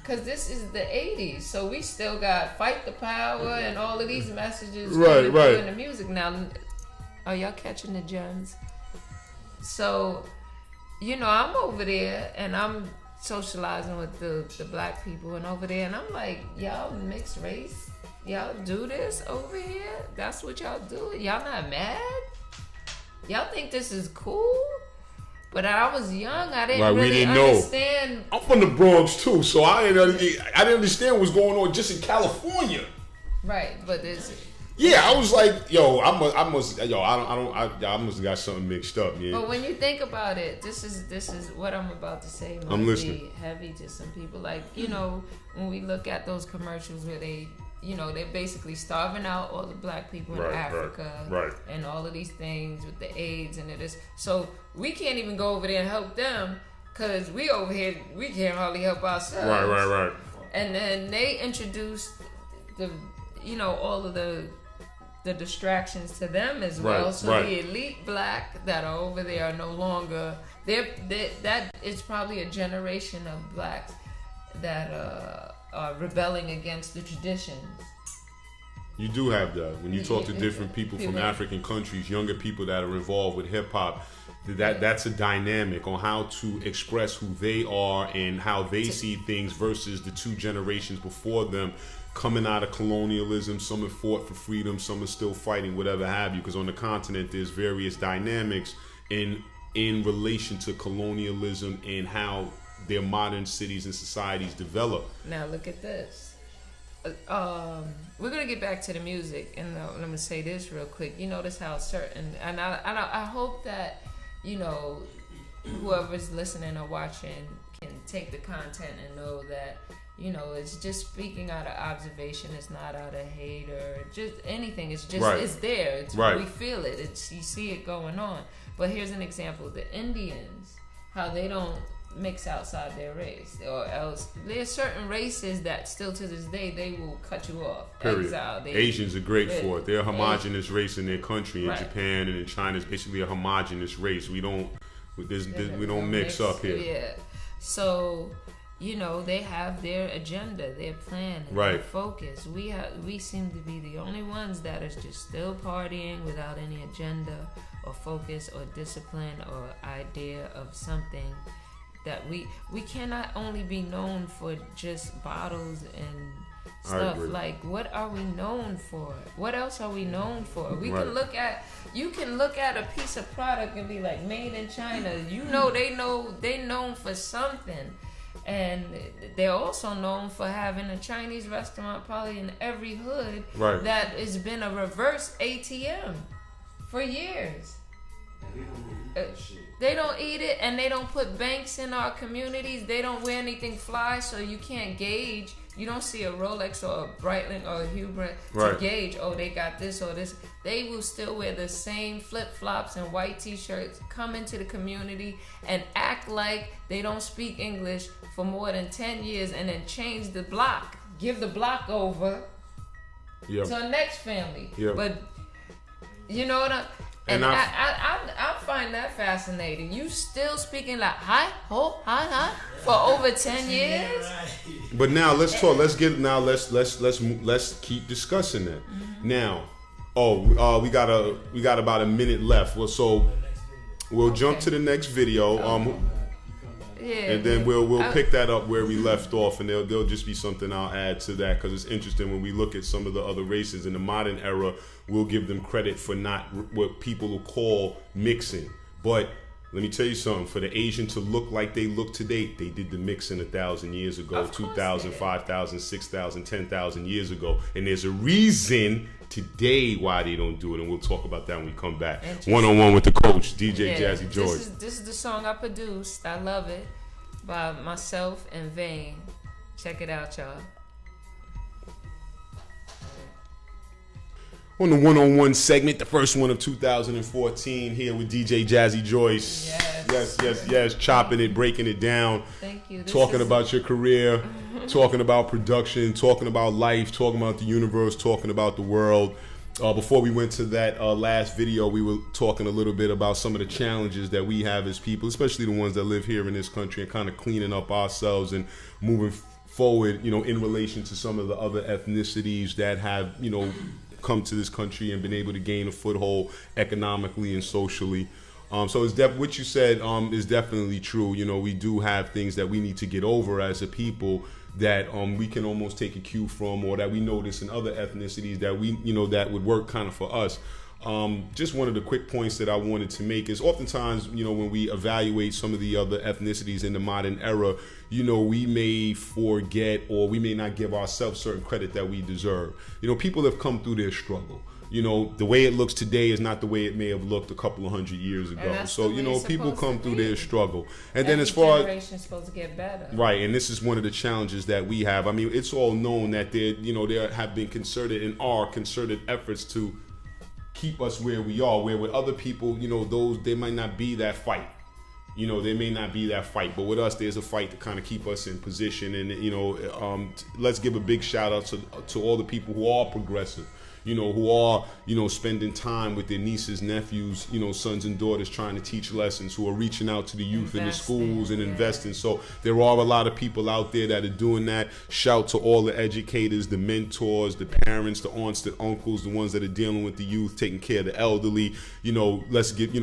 because this is the 80s, so we still got Fight the Power and all of these messages in the music. Now, are y'all catching the gems? So, I'm over there and I'm socializing with the black people and over there, and I'm like, y'all mixed race? Y'all do this over here? That's what y'all do? Y'all not mad? Y'all think this is cool? But I was young. I didn't really understand. I'm from the Bronx too, so I didn't understand what's going on just in California. Right, but it's. Yeah, I was like, yo, I must have got something mixed up, man. But when you think about it, this is what I'm about to say. I'm listening. Be heavy to some people, like when we look at those commercials where they. They're basically starving out all the black people in Africa and all of these things with the AIDS and it is. So we can't even go over there and help them because we over here, we can't hardly help ourselves. Right. And then they introduced all of the distractions to them as well. So the elite black that are over there are no longer, that is probably a generation of blacks that are rebelling against the traditions. You do have that. When you talk to different people from African countries, younger people that are involved with hip hop, that's a dynamic on how to express who they are and how they see things versus the two generations before them coming out of colonialism. Some have fought for freedom, some are still fighting, whatever have you, because on the continent there's various dynamics in relation to colonialism and how their modern cities and societies develop. Now look at this. We're gonna get back to the music, and let me say this real quick. You notice how certain, and I hope that whoever's listening or watching can take the content and know that it's just speaking out of observation. It's not out of hate or just anything. It's just it's there. We feel it. You see it going on. But here's an example: the Indians, how they don't mix outside their race, or else there's certain races that still to this day they will cut you off. Exile. Asians are great for it. They're a homogenous race in their country. In Japan and in China, it's basically a homogenous race. We don't mix up here. Yeah. So they have their agenda, their plan, and their focus. We seem to be the only ones that are just still partying without any agenda or focus or discipline or idea of something. That we cannot only be known for just bottles and stuff. Like, what are we known for? What else are we known for? You can look at a piece of product and be like, made in China. They known for something. And they're also known for having a Chinese restaurant probably in every hood that has been a reverse ATM for years. They don't eat it, and they don't put banks in our communities. They don't wear anything fly, so you can't gauge. You don't see a Rolex or a Breitling or a Hublot to gauge, they got this or this. They will still wear the same flip-flops and white t-shirts, come into the community and act like they don't speak English for more than 10 years and then change the block, give the block over to the next family. But you know what And I find that fascinating. You still speaking like hi, ho, hi for over 10 years. But now let's talk. Let's keep discussing that. Mm-hmm. Now, we got about a minute left. Well, so we'll jump to the next video. And then we'll pick that up where we left off, and there'll just be something I'll add to that because it's interesting when we look at some of the other races in the modern era. We'll give them credit for not what people will call mixing. But let me tell you something, for the Asian to look like they look today, they did the mixing 1,000 years ago, 2,000, 5,000, 6,000, 10,000 years ago. And there's a reason today why they don't do it, and we'll talk about that when we come back. One-on-one with the coach, DJ Jazzy Joyce. This is the song I produced. I love it, by myself and Vane. Check it out, y'all. On the one-on-one segment, the first one of 2014, here with DJ Jazzy Joyce. Yes, chopping it, breaking it down. Thank you. Talking about your career, talking about production, talking about life, talking about the universe, talking about the world. Before we went to that last video, we were talking a little bit about some of the challenges that we have as people, especially the ones that live here in this country, and kind of cleaning up ourselves and moving forward, you know, in relation to some of the other ethnicities that have, you know, come to this country and been able to gain a foothold economically and socially. So it's what you said is definitely true. You know, we do have things that we need to get over as a people that we can almost take a cue from, or that we notice in other ethnicities that we, you know, that would work kind of for us. Just one of the quick points that I wanted to make is oftentimes, you know, when we evaluate some of the other ethnicities in the modern era, you know, we may forget or we may not give ourselves certain credit that we deserve. You know, people have come through their struggle. You know, the way it looks today is not the way it may have looked a couple of hundred years ago. So, you know, people come through their struggle. And then as far as generation's supposed to get better. Right, and this is one of the challenges that we have. I mean, it's all known that there have been concerted and are concerted efforts to keep us where we are, where with other people, you know, they might not be that fight. You know, there may not be that fight, but with us, there's a fight to kind of keep us in position. And, you know, let's give a big shout out to all the people who are progressive, you know, who are, you know, spending time with their nieces, nephews, you know, sons and daughters, trying to teach lessons, who are reaching out to the youth in the schools and investing. So there are a lot of people out there that are doing that. Shout to all the educators, the mentors, the parents, the aunts, the uncles, the ones that are dealing with the youth, taking care of the elderly. You know, let's give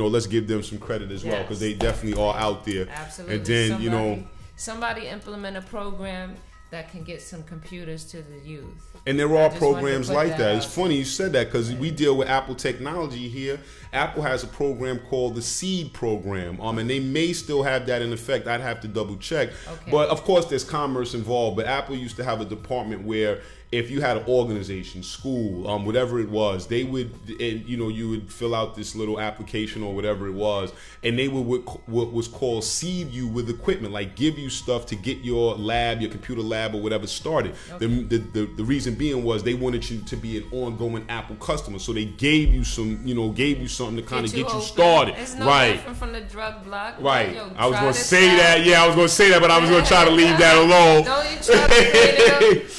them some credit as well, because they definitely are out there. Absolutely. And then, somebody implement a program that can get some computers to the youth. And there are programs like that. It's funny you said that, because we deal with Apple technology here. Apple has a program called the SEED program, and they may still have that in effect. I'd have to double check. Okay. But of course, there's commerce involved. But Apple used to have a department where if you had an organization, school, whatever it was, they would, you would fill out this little application or whatever it was, and they would what was called seed you with equipment, like give you stuff to get your lab, your computer lab or whatever started. Okay. The reason being was they wanted you to be an ongoing Apple customer, so they gave you something to kind of get you started. It's no different from the drug block. Right. I was going to say that. Yeah, I was going to say that, but I was going to try to leave that alone. Don't you try to create it.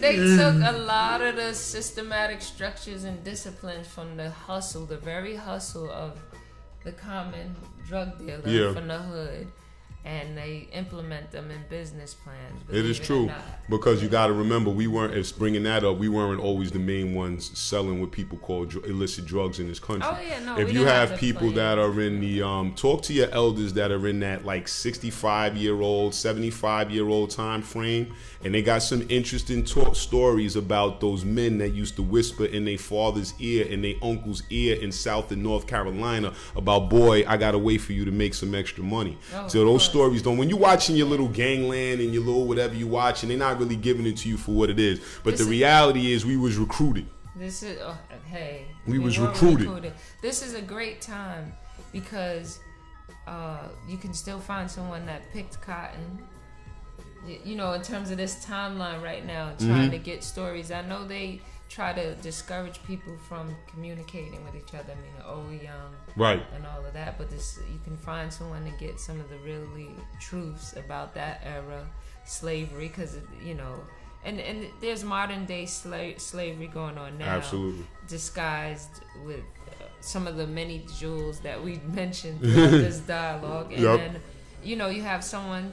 They took a lot of the systematic structures and disciplines from the hustle, the very hustle of the common drug dealer from the hood, and they implement them in business plans. It is true, because you got to remember, we weren't always the main ones selling what people call illicit drugs in this country. Oh yeah, no. If you have people that are in the talk to your elders that are in that like 65-year-old, 75-year-old time frame, and they got some interesting stories about those men that used to whisper in their father's ear and their uncle's ear in South and North Carolina about, boy, I gotta wait for you to make some extra money. So those stories don't. When you're watching your little Gangland and your little whatever you watching, they're not really giving it to you for what it is. But the reality is, we was recruited. We was recruited. This is a great time because you can still find someone that picked cotton. You know, in terms of this timeline right now, trying to get stories. I know they try to discourage people from communicating with each other. I mean, young, right, and all of that. But you can find someone to get some of the really truths about that era, slavery, because and there's modern day slavery going on now, absolutely, disguised with some of the many jewels that we mentioned throughout this dialogue. And then you have someone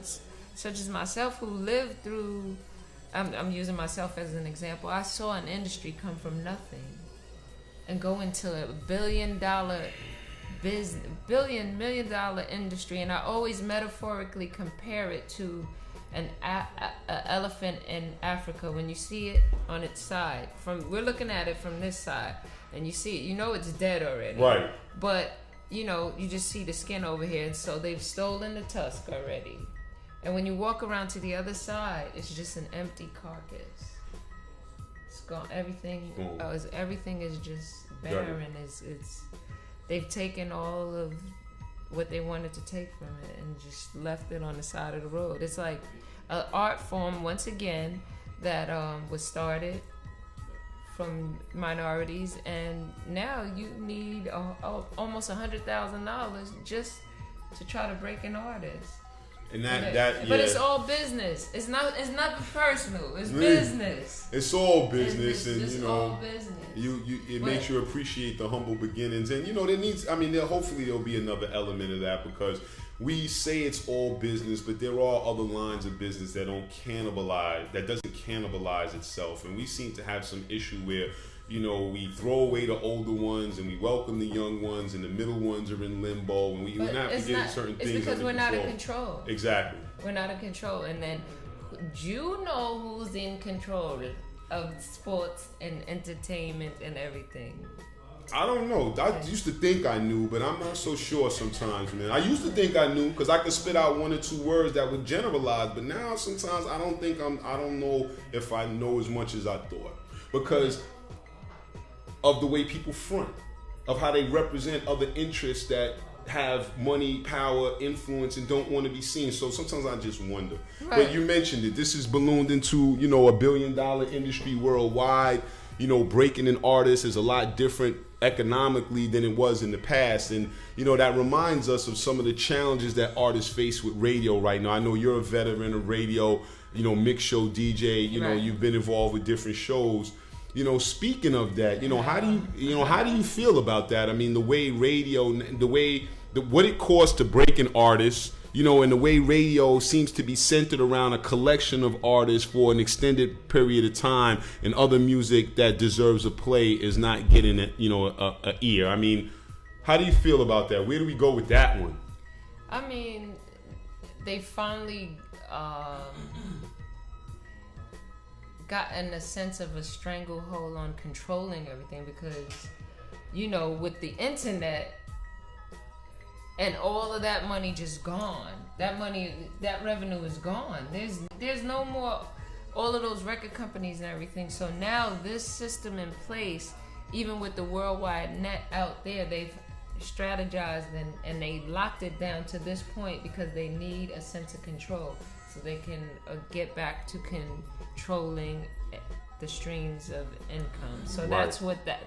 such as myself who lived through. I'm using myself as an example. I saw an industry come from nothing and go into a $1 million industry, and I always metaphorically compare it to an elephant in Africa. When you see it on its side, we're looking at it from this side, and you see it, it's dead already. Right. But you just see the skin over here, and so they've stolen the tusk already. And when you walk around to the other side, it's just an empty carcass. It's gone. Everything is just barren. They've taken all of what they wanted to take from it and just left it on the side of the road. It's like an art form, once again, that was started from minorities, and now you need almost $100,000 just to try to break an artist. And that but it's all business. It's not personal. It's business. It's all business, and all business. It makes you appreciate the humble beginnings, and hopefully there'll be another element of that, because we say it's all business, but there are other lines of business that doesn't cannibalize itself, and we seem to have some issue where, we throw away the older ones and we welcome the young ones, and the middle ones are in limbo, and we're not forgetting certain things. It's because we're not in control. Exactly. We're not in control. And then, do you know who's in control of sports and entertainment and everything? I don't know. I used to think I knew, but I'm not so sure sometimes, man. I used to think I knew because I could spit out one or two words that would generalize, but now sometimes I don't know if I know as much as I thought, because of the way people front, of how they represent other interests that have money, power, influence, and don't want to be seen. So sometimes I just wonder. Right. But you mentioned it. This has ballooned into, $1 billion industry worldwide. Breaking an artist is a lot different economically than it was in the past. And, that reminds us of some of the challenges that artists face with radio right now. I know you're a veteran of radio, mix show DJ, right. You've been involved with different shows. Speaking of that, how do you feel about that? I mean, the way radio, what it costs to break an artist, and the way radio seems to be centered around a collection of artists for an extended period of time, and other music that deserves a play is not getting a ear. I mean, how do you feel about that? Where do we go with that one? I mean, they finally gotten a sense of a stranglehold on controlling everything, because with the internet and all of that money just gone, that revenue is gone. There's no more all of those record companies and everything. So now this system in place, even with the worldwide net out there, they've strategized and they locked it down to this point because they need a sense of control, so they can get back to controlling the streams of income. So right.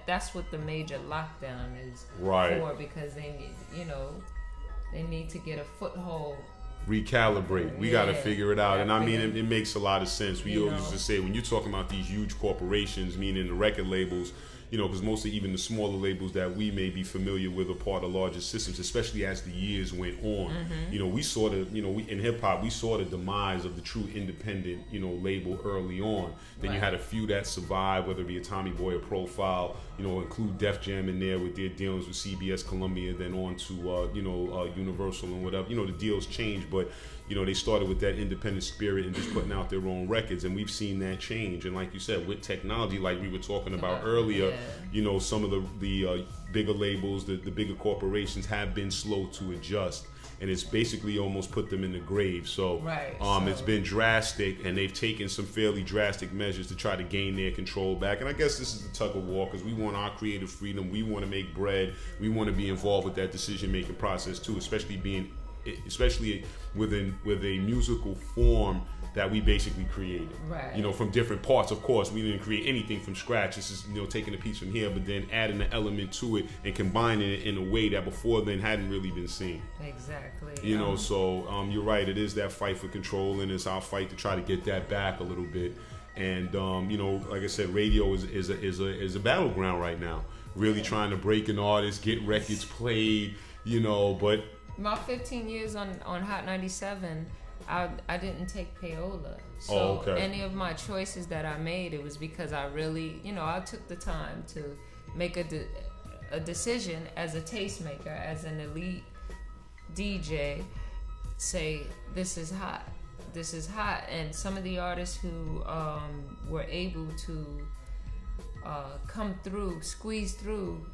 that's what the major lockdown is right. for, because they need they need to get a foothold. Recalibrate. We got to figure it out. And I mean, it makes a lot of sense. We always used to say, when you're talking about these huge corporations, meaning the record labels, because mostly even the smaller labels that we may be familiar with are part of larger systems, especially as the years went on. Mm-hmm. We saw in hip hop, we saw the demise of the true independent, label early on. Then you had a few that survived, whether it be a Tommy Boy or Profile, include Def Jam in there with their dealings with CBS, Columbia, then on to, Universal and whatever. The deals changed, but they started with that independent spirit and just putting out their own records, and we've seen that change. And like you said, with technology, like we were talking about earlier, some of the bigger labels, the bigger corporations have been slow to adjust, and it's basically almost put them in the grave. So, it's been drastic, and they've taken some fairly drastic measures to try to gain their control back. And I guess this is the tug of war, because we want our creative freedom, we want to make bread, we want to be involved with that decision-making process too, especially with a musical form that we basically created. Right. From different parts. Of course, we didn't create anything from scratch. This is, taking a piece from here, but then adding an element to it and combining it in a way that before then hadn't really been seen. Exactly. So you're right. It is that fight for control, and it's our fight to try to get that back a little bit. And like I said, radio is a battleground right now. Really trying to break an artist, get records played. But my 15 years on Hot 97, I didn't take payola. So any of my choices that I made, it was because I really, I took the time to make a decision as a tastemaker, as an elite DJ, say, this is hot. And some of the artists who were able to come through, squeeze through,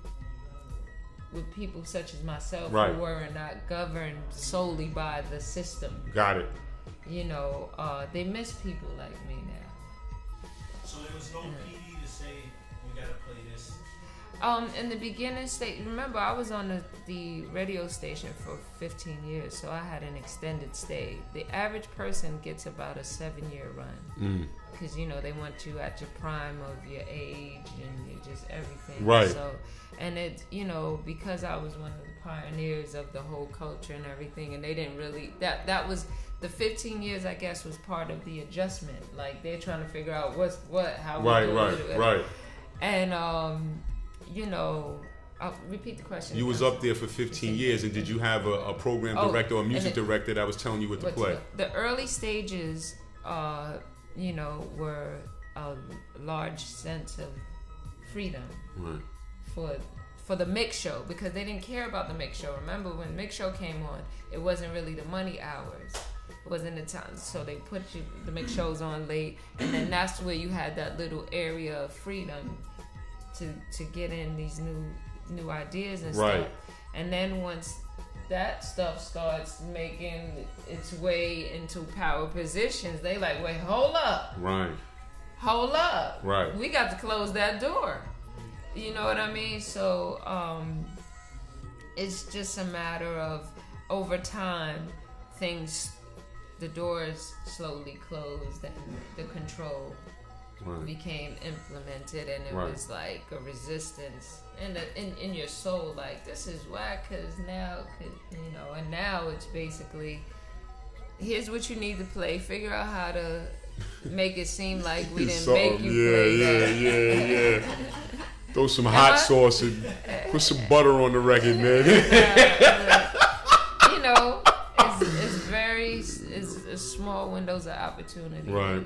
with people such as myself who were not governed solely by the system. Got it. They miss people like me now. So there was no PD to say, we gotta play this? In the beginning stage, remember I was on the radio station for 15 years, so I had an extended stay. The average person gets about a 7-year run. Because, you know, they want you at your prime of your age and you just everything. Right. So, and it, you know, because I was one of the pioneers of the whole culture and everything, and they didn't really, that was, the 15 years, I guess, was part of the adjustment. Like, they're trying to figure out how we do it. Right. And, you know, I'll repeat the question. You was up there for 15 years, and did you have a program director or a music director that was telling you what to play? The early stages, you know, were a large sense of freedom for the mix show, because they didn't care about the mix show. Remember, when mix show came on, it wasn't really the money hours. It wasn't the time, so they put the mix shows on late, and then that's where you had that little area of freedom to get in these new ideas and stuff. And then once that stuff starts making its way into power positions, they like, wait, hold up. Hold up. We got to close that door. You know what I mean? So it's just a matter of, over time, the doors slowly closed and the control became implemented, and it was like a resistance in your soul, like, this is whack, because now, you know, and now it's basically, here's what you need to play, figure out how to make it seem like we didn't make you play that. Yeah. Throw some hot sauce and put some butter on the record, man. You know, it's small windows of opportunity. Right.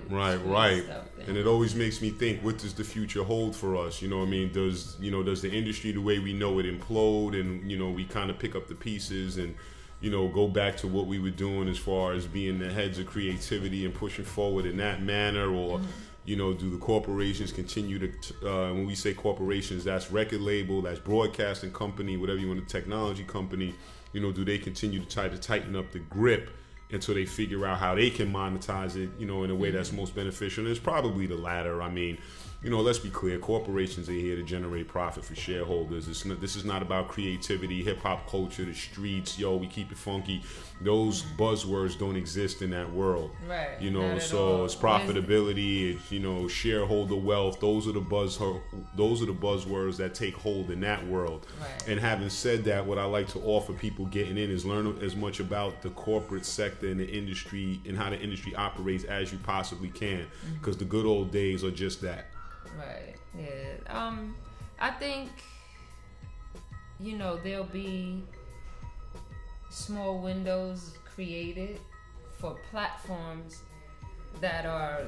And it always makes me think, what does the future hold for us? You know what I mean? Does the industry, the way we know it, implode, and, you know, we kind of pick up the pieces and, you know, go back to what we were doing as far as being the heads of creativity and pushing forward in that manner? Or, you know, do the corporations continue to, when we say corporations, that's record label, that's broadcasting company, whatever you want, a technology company, you know, do they continue to try to tighten up the grip until they figure out how they can monetize it, you know, in a way that's most beneficial? And it's probably the latter. I mean, you know, let's be clear, corporations are here to generate profit for shareholders. This is not about creativity, hip-hop culture, the streets, we keep it funky. Those buzzwords don't exist in that world. Right. You know, so it's profitability, it's, you know, shareholder wealth. Those are the buzzwords that take hold in that world. Right. And having said that, what I like to offer people getting in is learn as much about the corporate sector and the industry and how the industry operates as you possibly can, because the good old days are just that. Right. Yeah. I think, you know, there'll be small windows created for platforms that are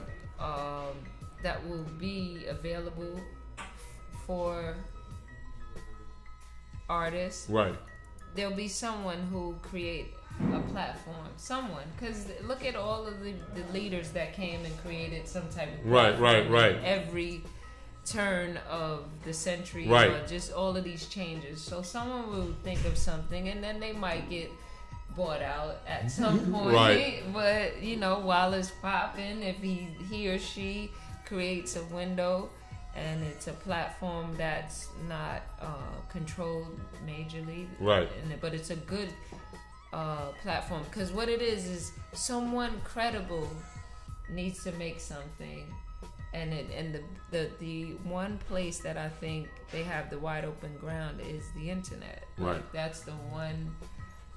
that will be available for artists. Right. There'll be someone who create a platform, because look at all of the leaders that came and created some type of platform. Right. Every turn of the century, or just all of these changes. So someone will think of something, and then they might get bought out at some point. But, you know, while it's popping, if he or she creates a window and it's a platform that's not controlled majorly, but it's a good platform, because what it is someone credible needs to make something, and the one place that I think they have the wide open ground is the internet. Like, that's the one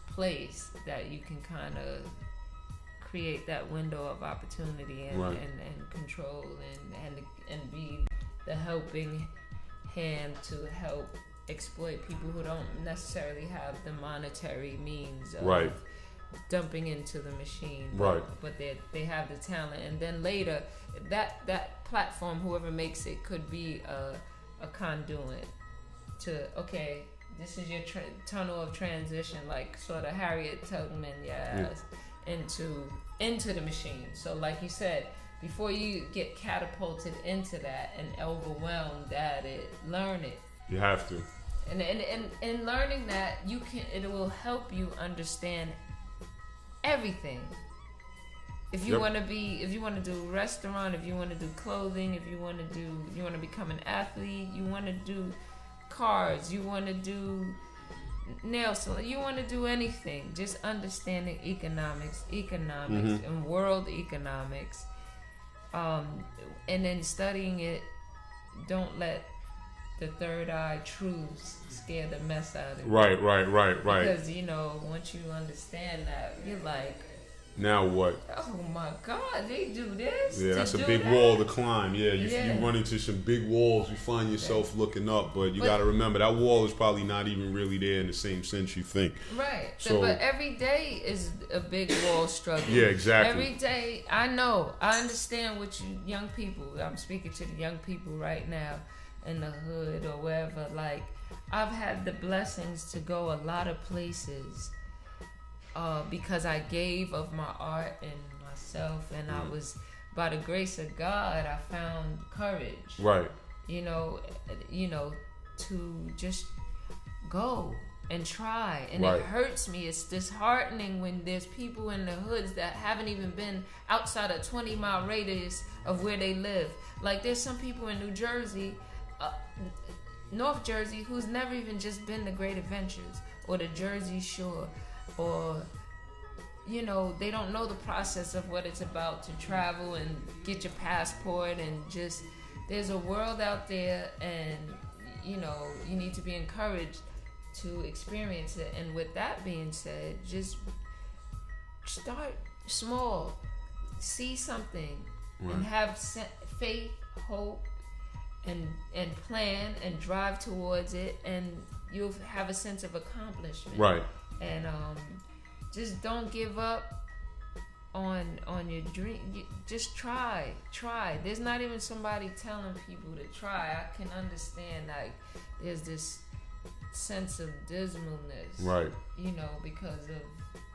place that you can kind of create that window of opportunity and control and be the helping hand to help exploit people who don't necessarily have the monetary means of dumping into the machine, but they have the talent. And then later, that platform, whoever makes it, could be a conduit to, okay, this is your tunnel of transition, like sort of Harriet Tubman into the machine. So like you said, before you get catapulted into that and overwhelmed at it, learn it. You have to. And learning that, it will help you understand everything. If you want to do restaurant, if you want to do clothing, if you want to become an athlete, you want to do cars, you want to do nail salon, you want to do anything. Just understanding economics, and world economics, and then studying it. Don't let the third eye truths scare the mess out of you. Right. Because, once you understand that, you're like, now what? Oh my God, they do this. Yeah, that's a big wall to climb. Yeah, you run into some big walls. You find yourself looking up, but you got to remember that wall is probably not even really there in the same sense you think. Right. So, but every day is a big wall struggle. Yeah, exactly. Every day, I understand what you young people. I'm speaking to the young people right now in the hood or wherever. Like, I've had the blessings to go a lot of places. Because I gave of my art and myself, and I was, by the grace of God, I found courage. Right. To just go and try. And it hurts me. It's disheartening when there's people in the hoods that haven't even been outside a 20-mile radius of where they live. Like, there's some people in New Jersey, North Jersey, who's never even just been to Great Adventures or the Jersey Shore. Or, they don't know the process of what it's about to travel and get your passport, and just, there's a world out there, and, you need to be encouraged to experience it. And with that being said, just start small, see something, and have faith, hope, and plan and drive towards it, and you'll have a sense of accomplishment. Right. And just don't give up on your dream. Just try. There's not even somebody telling people to try. I can understand, like, there's this sense of dismalness, right? Because of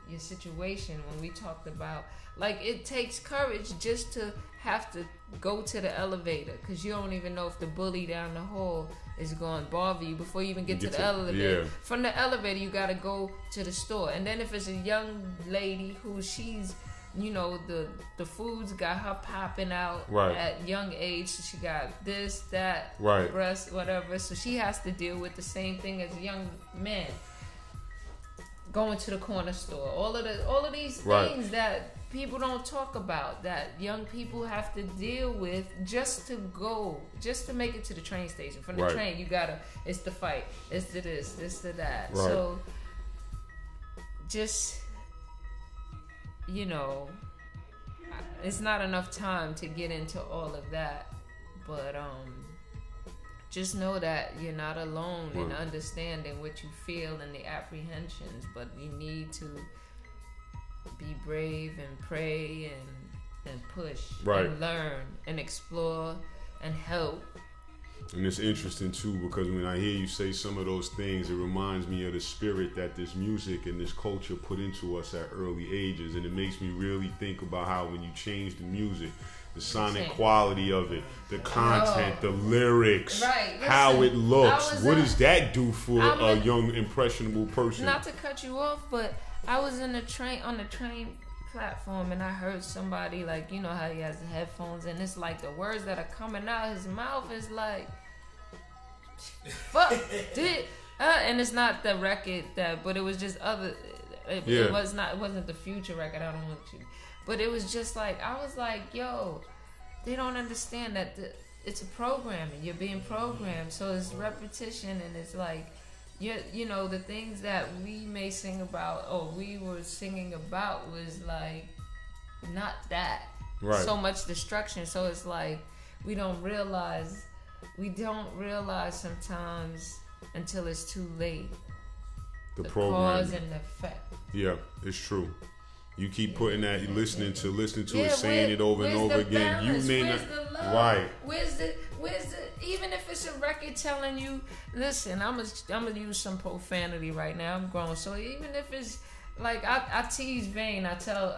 your situation. When we talked about, like, it takes courage just to have to go to the elevator, because you don't even know if the bully down the hall is going to bother you before you even get to the elevator. Yeah. From the elevator, you got to go to the store. And then if it's a young lady who she's, the food's got her popping out at young age. So she got this, that, breast, whatever. So she has to deal with the same thing as a young man. Going to the corner store. All of these things that people don't talk about, that young people have to deal with just to make it to the train station. From the train, it's the fight, it's the this, it's the that. Right. So, just, it's not enough time to get into all of that, but just know that you're not alone in understanding what you feel and the apprehensions, but you need to be brave and pray and push and learn and explore and help. And it's interesting too, because when I hear you say some of those things, it reminds me of the spirit that this music and this culture put into us at early ages, and it makes me really think about how when you change the music, the sonic quality of it, the content, the lyrics, how it looks, what does that do for a young impressionable person? Not to cut you off, but I was on the train platform, and I heard somebody, like, how he has the headphones, and it's like the words that are coming out his mouth is like, fuck, and it's not the record but it was just other. It wasn't the Future record. I don't want to, but it was just like, I was like, yo, they don't understand that it's a programming. You're being programmed, so it's repetition, and it's like. The things that we may sing about, or we were singing about, was like not that. Right. So much destruction. So it's like we don't realize sometimes until it's too late. The cause and the effect. Yeah, it's true. You keep putting that, you listening to it, saying it over and over again. You may not. Where's the even if it's a record telling you, listen, I'm gonna use some profanity right now. I'm grown, so even if it's like I tease Vane, I tell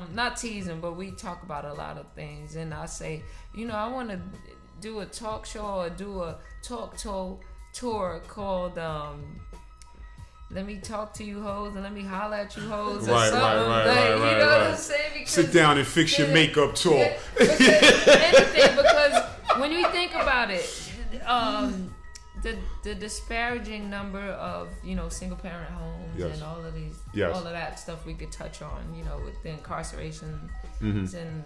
him, not tease him, but we talk about a lot of things, and I say, I want to do a talk show or do a talk tour called Let Me Talk to You Hoes and Let Me Holler at You Hoes or something. Right. You know what I'm saying? Because, sit down and fix your makeup tour. Because when you think about it, the disparaging number of, you know, single parent homes and all of these, all of that stuff we could touch on, you know, with the incarceration and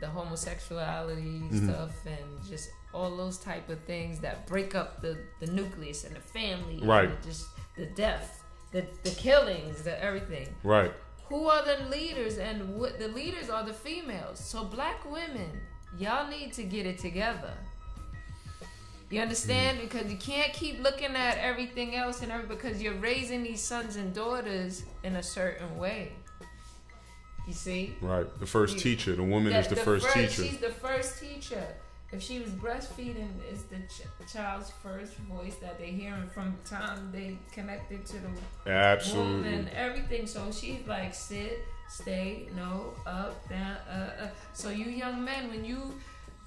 the homosexuality stuff and just all those type of things that break up the nucleus and the family, right? And just the death, the killings, the everything, right? Who are the leaders? And what the leaders are the females. So black women, y'all need to get it together. You understand? Because you can't keep looking at everything else because you're raising these sons and daughters in a certain way. You see? Right. The first teacher. The woman is the first teacher. She's the first teacher. If she was breastfeeding, it's the child's first voice that they hearing from the time they connected to the womb and everything. So she's like, sit, stay, no, up, down, So you young men, when you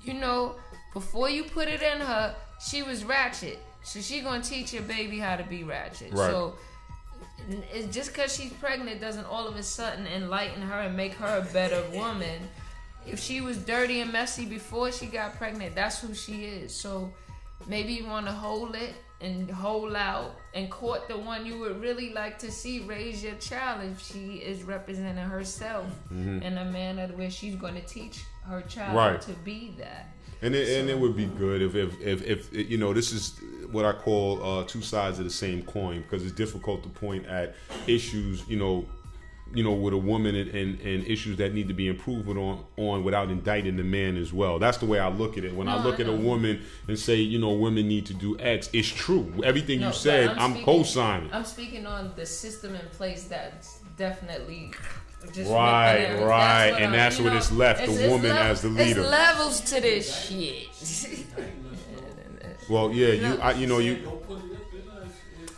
know, before you put it in her, she was ratchet. So she gonna teach your baby how to be ratchet. Right. So it's just because she's pregnant doesn't all of a sudden enlighten her and make her a better woman. If she was dirty and messy before she got pregnant, that's who she is. So maybe you want to hold it and hold out and court the one you would really like to see raise your child if she is representing herself in a manner where she's going to teach her child to be that. And it would be good if you know, this is what I call two sides of the same coin, because it's difficult to point at issues, you know, with a woman and issues that need to be improved on without indicting the man as well. That's the way I look at it. When I look at a woman and say, you know, women need to do X, it's true. Everything you said, I'm co-signing. I'm speaking on the system in place that's definitely just right, and that's what it's left, the woman as the leader. There's levels to this shit. Well, yeah,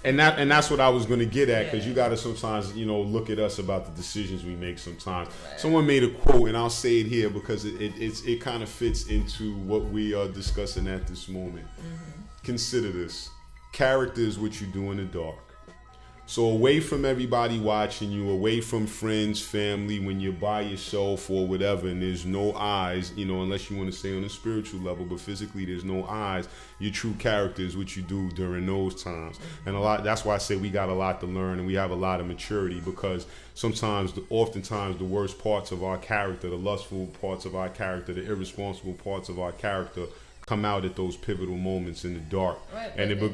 And that's what I was going to get at, because you got to sometimes, you know, look at us about the decisions we make sometimes. Right. Someone made a quote, and I'll say it here because it kind of fits into what we are discussing at this moment. Consider this. Character is what you do in the dark. So away from everybody watching you, away from friends, family, when you're by yourself or whatever, and there's no eyes, you know, unless you want to say on a spiritual level, but physically there's no eyes, your true character is what you do during those times. And that's why I say we got a lot to learn and we have a lot of maturity, because oftentimes the worst parts of our character, the lustful parts of our character, the irresponsible parts of our character come out at those pivotal moments in the dark. Right, and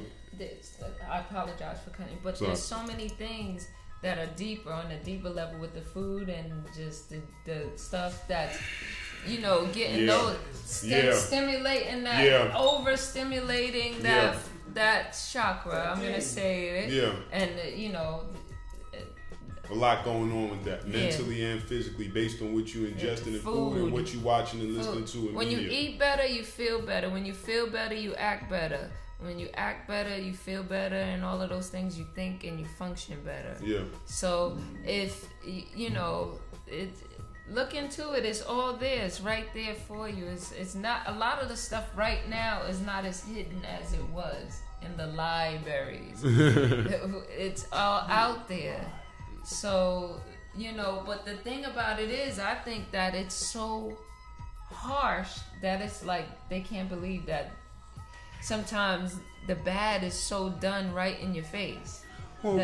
I apologize for cutting, but there's so many things that are deeper, on a deeper level with the food and just the stuff that's, you know, getting those stimulating that, overstimulating that chakra. I'm gonna say it. And you know, a lot going on with that, mentally and physically, based on what you ingesting in food and what you watching and listening to. When you eat better, you feel better. When you feel better, you act better. When you act better, you feel better, and all of those things, you think and you function better. Yeah. So if you know, look into it. It's all there. It's right there for you. It's not, a lot of the stuff right now is not as hidden as it was in the libraries. It's all out there. So you know, but the thing about it is, I think that it's so harsh that it's like they can't believe that. Sometimes the bad is so done right in your face. Well,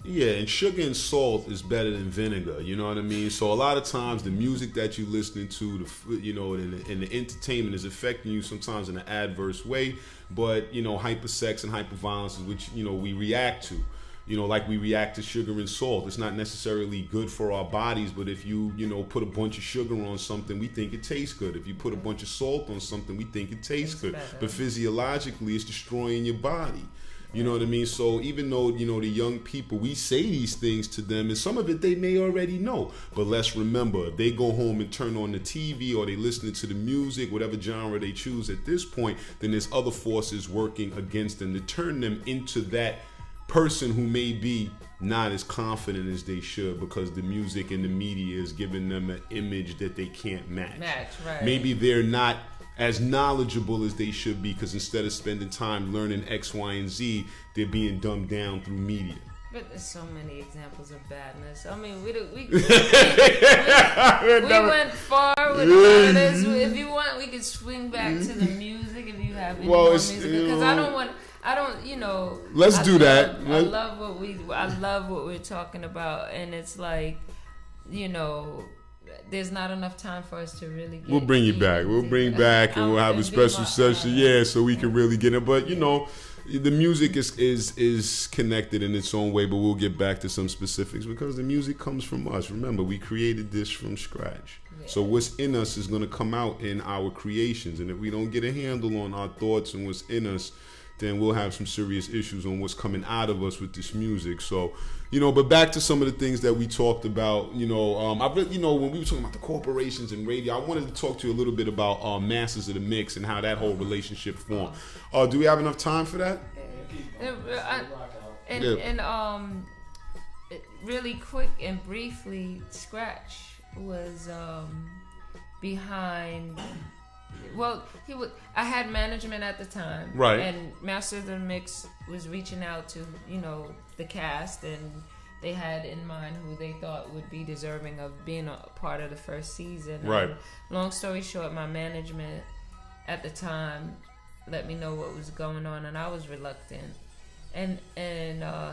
and sugar and salt is better than vinegar. You know what I mean? So a lot of times the music that you're listening to, and the entertainment is affecting you sometimes in an adverse way. But you know, hypersex and hyperviolence is which we react to. You know, like we react to sugar and salt. It's not necessarily good for our bodies, but if you put a bunch of sugar on something, we think it tastes good. If you put a bunch of salt on something, we think it tastes good. Better. But physiologically, it's destroying your body. You know what I mean? So even though, the young people, we say these things to them, and some of it they may already know. But let's remember, if they go home and turn on the TV or they listening to the music, whatever genre they choose at this point, then there's other forces working against them to turn them into that person who may be not as confident as they should, because the music and the media is giving them an image that they can't match. Right. Maybe they're not as knowledgeable as they should be, because instead of spending time learning X, Y, and Z, they're being dumbed down through media. But there's so many examples of badness. I mean, we went far with this. If you want, we could swing back to the music if you have any more music. Because I don't want. I don't, you know. Let's do that. I love what we're talking about, and it's like, you know, there's not enough time for us to really get. We'll bring you back. We'll bring back, and we'll have a special session. Yeah, so we can really get it. But you know, the music is connected in its own way. But we'll get back to some specifics because the music comes from us. Remember, we created this from scratch. Yeah. So what's in us is going to come out in our creations, and if we don't get a handle on our thoughts and what's in us, then we'll have some serious issues on what's coming out of us with this music. So, you know, but back to some of the things that we talked about, you know, when we were talking about the corporations and radio, I wanted to talk to you a little bit about Masters of the Mix and how that whole relationship formed. Do we have enough time for that? Really quick and briefly, Scratch was behind. Well, I had management at the time, right? And Master of the Mix was reaching out to, you know, the cast, and they had in mind who they thought would be deserving of being a part of the first season. Right. And long story short, my management at the time let me know what was going on, and I was reluctant. And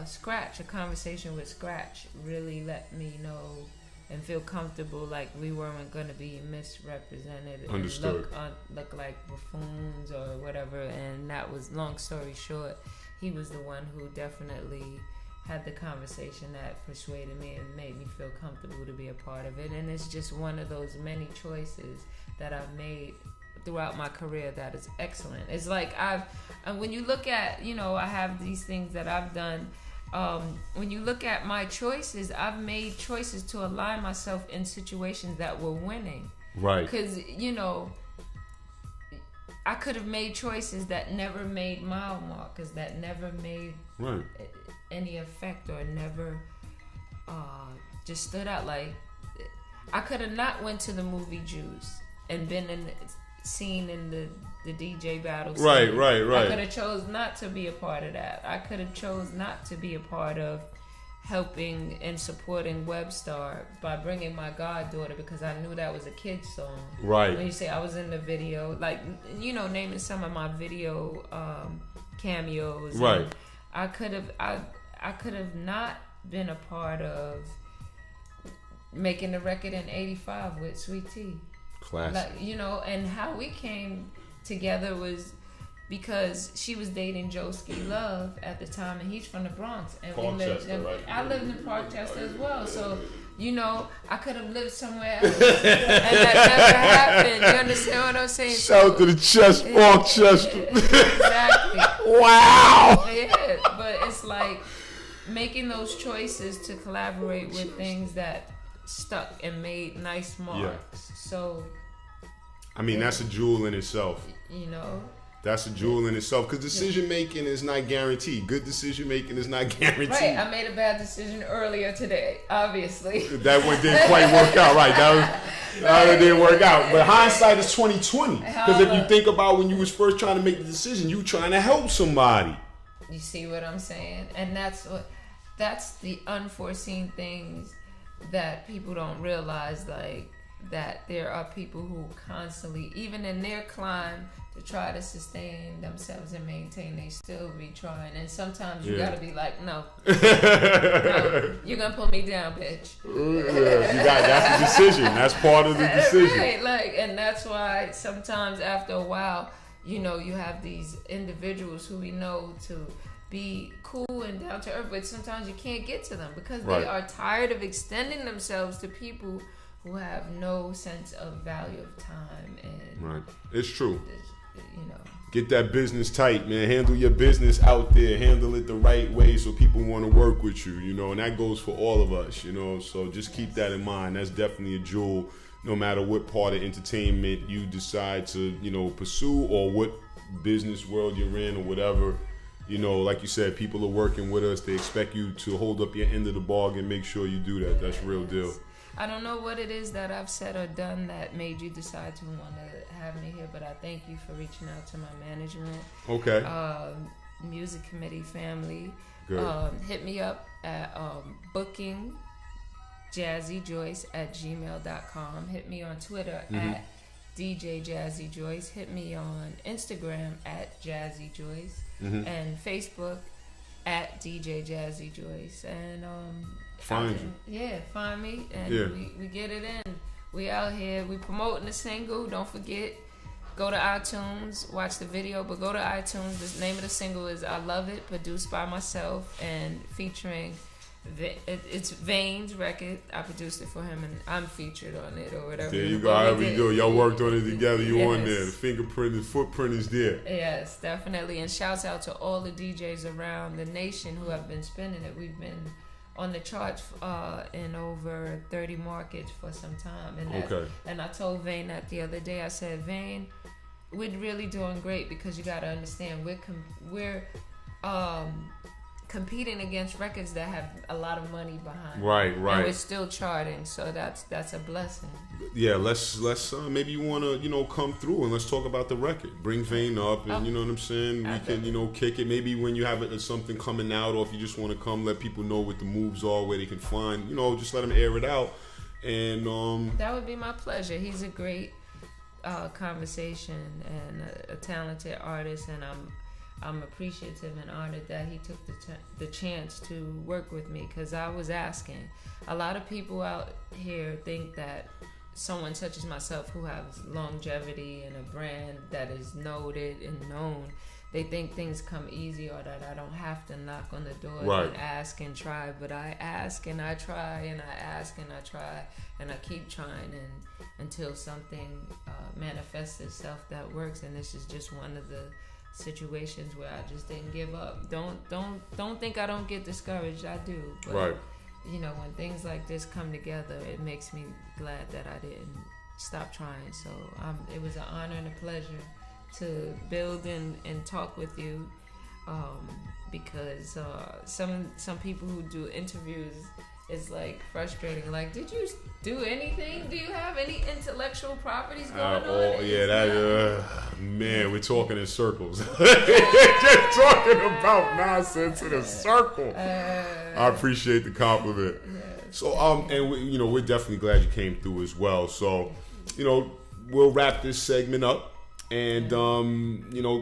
Scratch, a conversation with Scratch, really let me know and feel comfortable, like we weren't going to be misrepresented. Understood. And look like buffoons or whatever. And that was, long story short, he was the one who definitely had the conversation that persuaded me and made me feel comfortable to be a part of it. And it's just one of those many choices that I've made throughout my career that is excellent. It's like when you look at, you know, I have these things that I've done. When you look at my choices, I've made choices to align myself in situations that were winning. Right. Because, you know, I could have made choices that never made mile markers, that never made any effect or never just stood out. Like, I could have not went to the movie Juice and been seen in the DJ battle scene. Right. I could have chose not to be a part of that. I could have chose not to be a part of helping and supporting Webstar by bringing my goddaughter, because I knew that was a kid's song. Right. When you say I was in the video, like, you know, naming some of my video cameos. Right. And I could have not been a part of making the record in '85 with Sweet Tea. Classic. Like, you know, and how we came together was because she was dating Joeski Love at the time, and he's from the Bronx, and we lived in. Right? I lived in Parkchester as well, so you know I could have lived somewhere else, and that never happened. You understand what I'm saying? Shout to the chest, Parkchester. Exactly. Wow. Yeah, but it's like making those choices to collaborate with things that stuck and made nice marks. Yeah. So, I mean, that's a jewel in itself. You know, that's a jewel in itself, because decision making is not guaranteed. Good decision making is not guaranteed. Right. I made a bad decision earlier today, obviously. That one didn't quite work out. Right. That didn't work out. But hindsight is 20/20. Because if you think about when you was first trying to make the decision, you were trying to help somebody. You see what I'm saying? And that's the unforeseen things that people don't realize, like that there are people who constantly, even in their climb to try to sustain themselves and maintain, they still be trying. And sometimes you gotta be like, no, you're gonna pull me down, bitch. That's the decision. That's part of the decision. Right, like, and that's why sometimes after a while, you know, you have these individuals who we know to be cool and down to earth, but sometimes you can't get to them because they are tired of extending themselves to people who have no sense of value of time. And it's true. You know, get that business tight, man. Handle your business out there. Handle it the right way so people want to work with you. You know, and that goes for all of us. You know, so just keep that in mind. That's definitely a jewel, no matter what part of entertainment you decide to, you know, pursue or what business world you're in or whatever. You know, like you said, people are working with us. They expect you to hold up your end of the bargain. Make sure you do that. That's real deal. I don't know what it is that I've said or done that made you decide to want to have me here, but I thank you for reaching out to my management. Okay. Music committee family. Good. Hit me up at booking JAZZYJOYCE@gmail.com. Hit me on Twitter at DJ Jazzy Joyce. Hit me on Instagram at Jazzy Joyce and Facebook at DJ Jazzy Joyce. And find me and we get it in. We out here. We promoting the single. Don't forget. Go to iTunes, watch the video, but go to iTunes. The name of the single is I Love It, produced by myself and featuring, it's Vane's record. I produced it for him and I'm featured on it or whatever. There you go, however you do. Y'all worked on it together, you on there. The fingerprint and footprint is there. Yes, definitely. And shouts out to all the DJs around the nation who have been spinning it. We've been on the charts in over 30 markets for some time. And I told Vane that the other day. I said, Vane, we're really doing great because you got to understand we're competing against records that have a lot of money behind. Right. And we're still charting, so that's a blessing. Yeah, let's maybe you want to come through and let's talk about the record. Bring Vane up and you know what I'm saying. We can kick it. Maybe when you have something coming out, or if you just want to come, let people know what the moves are, where they can find. Just let them air it out. And that would be my pleasure. He's a great conversation and a talented artist, and I'm appreciative and honored that he took the chance to work with me, because I was asking. A lot of people out here think that someone such as myself, who has longevity and a brand that is noted and known, they think things come easy or that I don't have to knock on the door and ask and try. But I ask and I try and I ask and I try and I keep trying until something manifests itself that works. And this is just one of the situations where I just didn't give up. Don't think I don't get discouraged. I do. But, when things like this come together, it makes me glad that I didn't stop trying. So it was an honor and a pleasure to build and talk with you, because some people who do interviews, it's like frustrating. Like, did you do anything? Do you have any intellectual properties going on? Man, we're talking in circles. Just talking about nonsense in a circle. I appreciate the compliment. So, and we're definitely glad you came through as well. So, we'll wrap this segment up. And,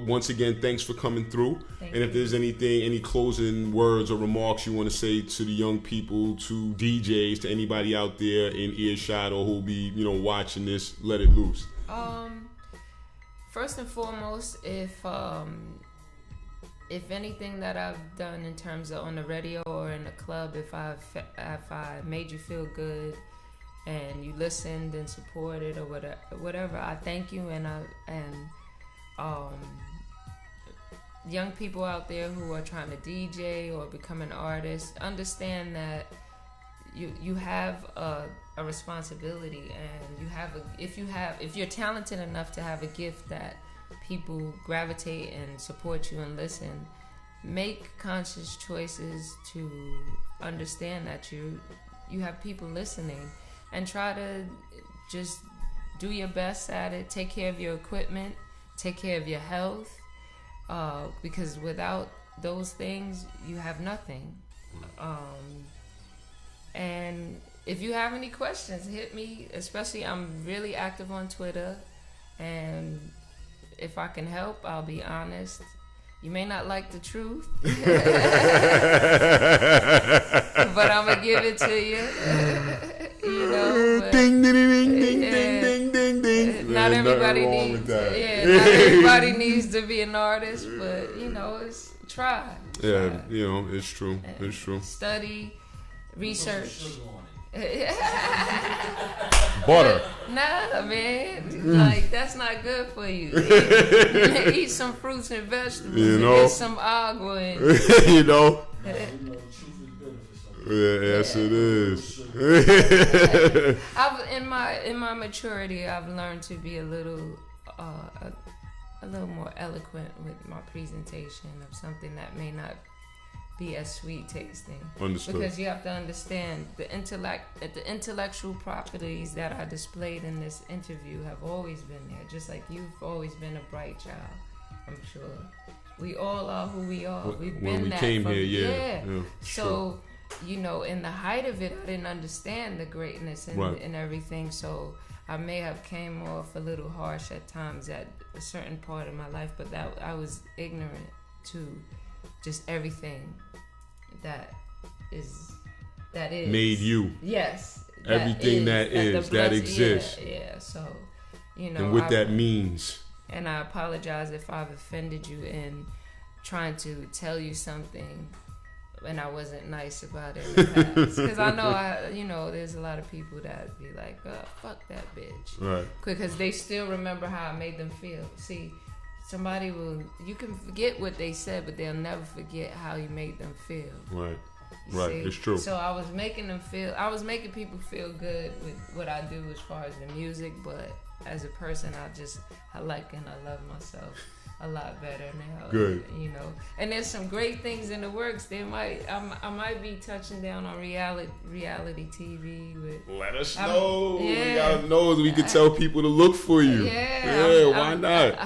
once again, thanks for coming through. Thank and if you. there's any closing words or remarks you want to say to the young people, to DJs, to anybody out there in earshot or who'll be, watching this, let it loose. First and foremost, if anything that I've done in terms of on the radio or in the club, if I made you feel good, and you listened and supported or whatever, I thank you. And young people out there who are trying to DJ or become an artist, understand that you have a responsibility, and if you're talented enough to have a gift that people gravitate and support you and listen, make conscious choices to understand that you have people listening. And try to just do your best at it. Take care of your equipment. Take care of your health. Because without those things, you have nothing. And if you have any questions, hit me. Especially, I'm really active on Twitter. And if I can help, I'll be honest. You may not like the truth. But I'm going to give it to you. Ding, ding, ding, ding, ding, ding, ding. Not everybody needs to be an artist, but it's try. Yeah, it's true. It's true. Study, research. Butter. Nah, man. Like, that's not good for you. Eat some fruits and vegetables. And get some agua. Yes, it is. In my maturity, I've learned to be a little more eloquent with my presentation of something that may not be as sweet tasting. Understood. Because you have to understand the intellectual properties that are displayed in this interview have always been there. Just like you've always been a bright child, I'm sure. We all are who we are. We've been when we that came from, here, So, in the height of it, I didn't understand the greatness and everything. So I may have came off a little harsh at times at a certain part of my life, but that I was ignorant to just everything that is made you. Yes. Everything that exists. Yeah. So, and what that means. And I apologize if I've offended you in trying to tell you something and I wasn't nice about it in the past. Because I know, there's a lot of people that be like, oh, fuck that bitch. Right. Because they still remember how I made them feel. See, you can forget what they said, but they'll never forget how you made them feel. Right. Right, see? It's true. So I was making making people feel good with what I do as far as the music, but as a person, I like and I love myself a lot better now. Good. And there's some great things in the works. I might be touching down on reality TV with. Let us know. Yeah. We gotta know so we can tell people to look for you. Yeah. Why not?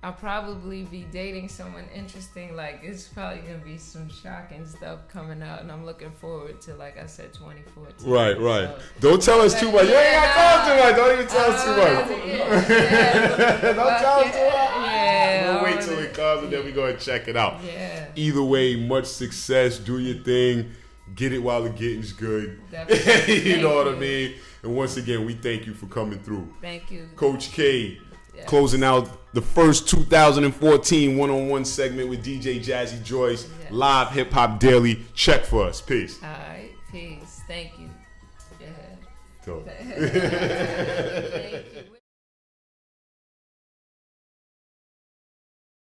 I'll probably be dating someone interesting. Like, it's probably gonna be some shocking stuff coming out, and I'm looking forward to, like I said, 2014. Right. So, don't tell us too much. You ain't gotta tell us too much. Don't even tell us too much. Don't tell us too much. Yeah. We'll wait till it comes, and then we go and check it out. Yeah. Either way, much success. Do your thing. Get it while the getting's good. Definitely. You know what I mean? And once again, we thank you for coming through. Thank you. Coach K. Closing out the first 2014 one-on-one segment with DJ Jazzy Joyce, live Hip Hop Daily. Check for us. Peace. All right. Peace. Thank you. Dope. Thank you.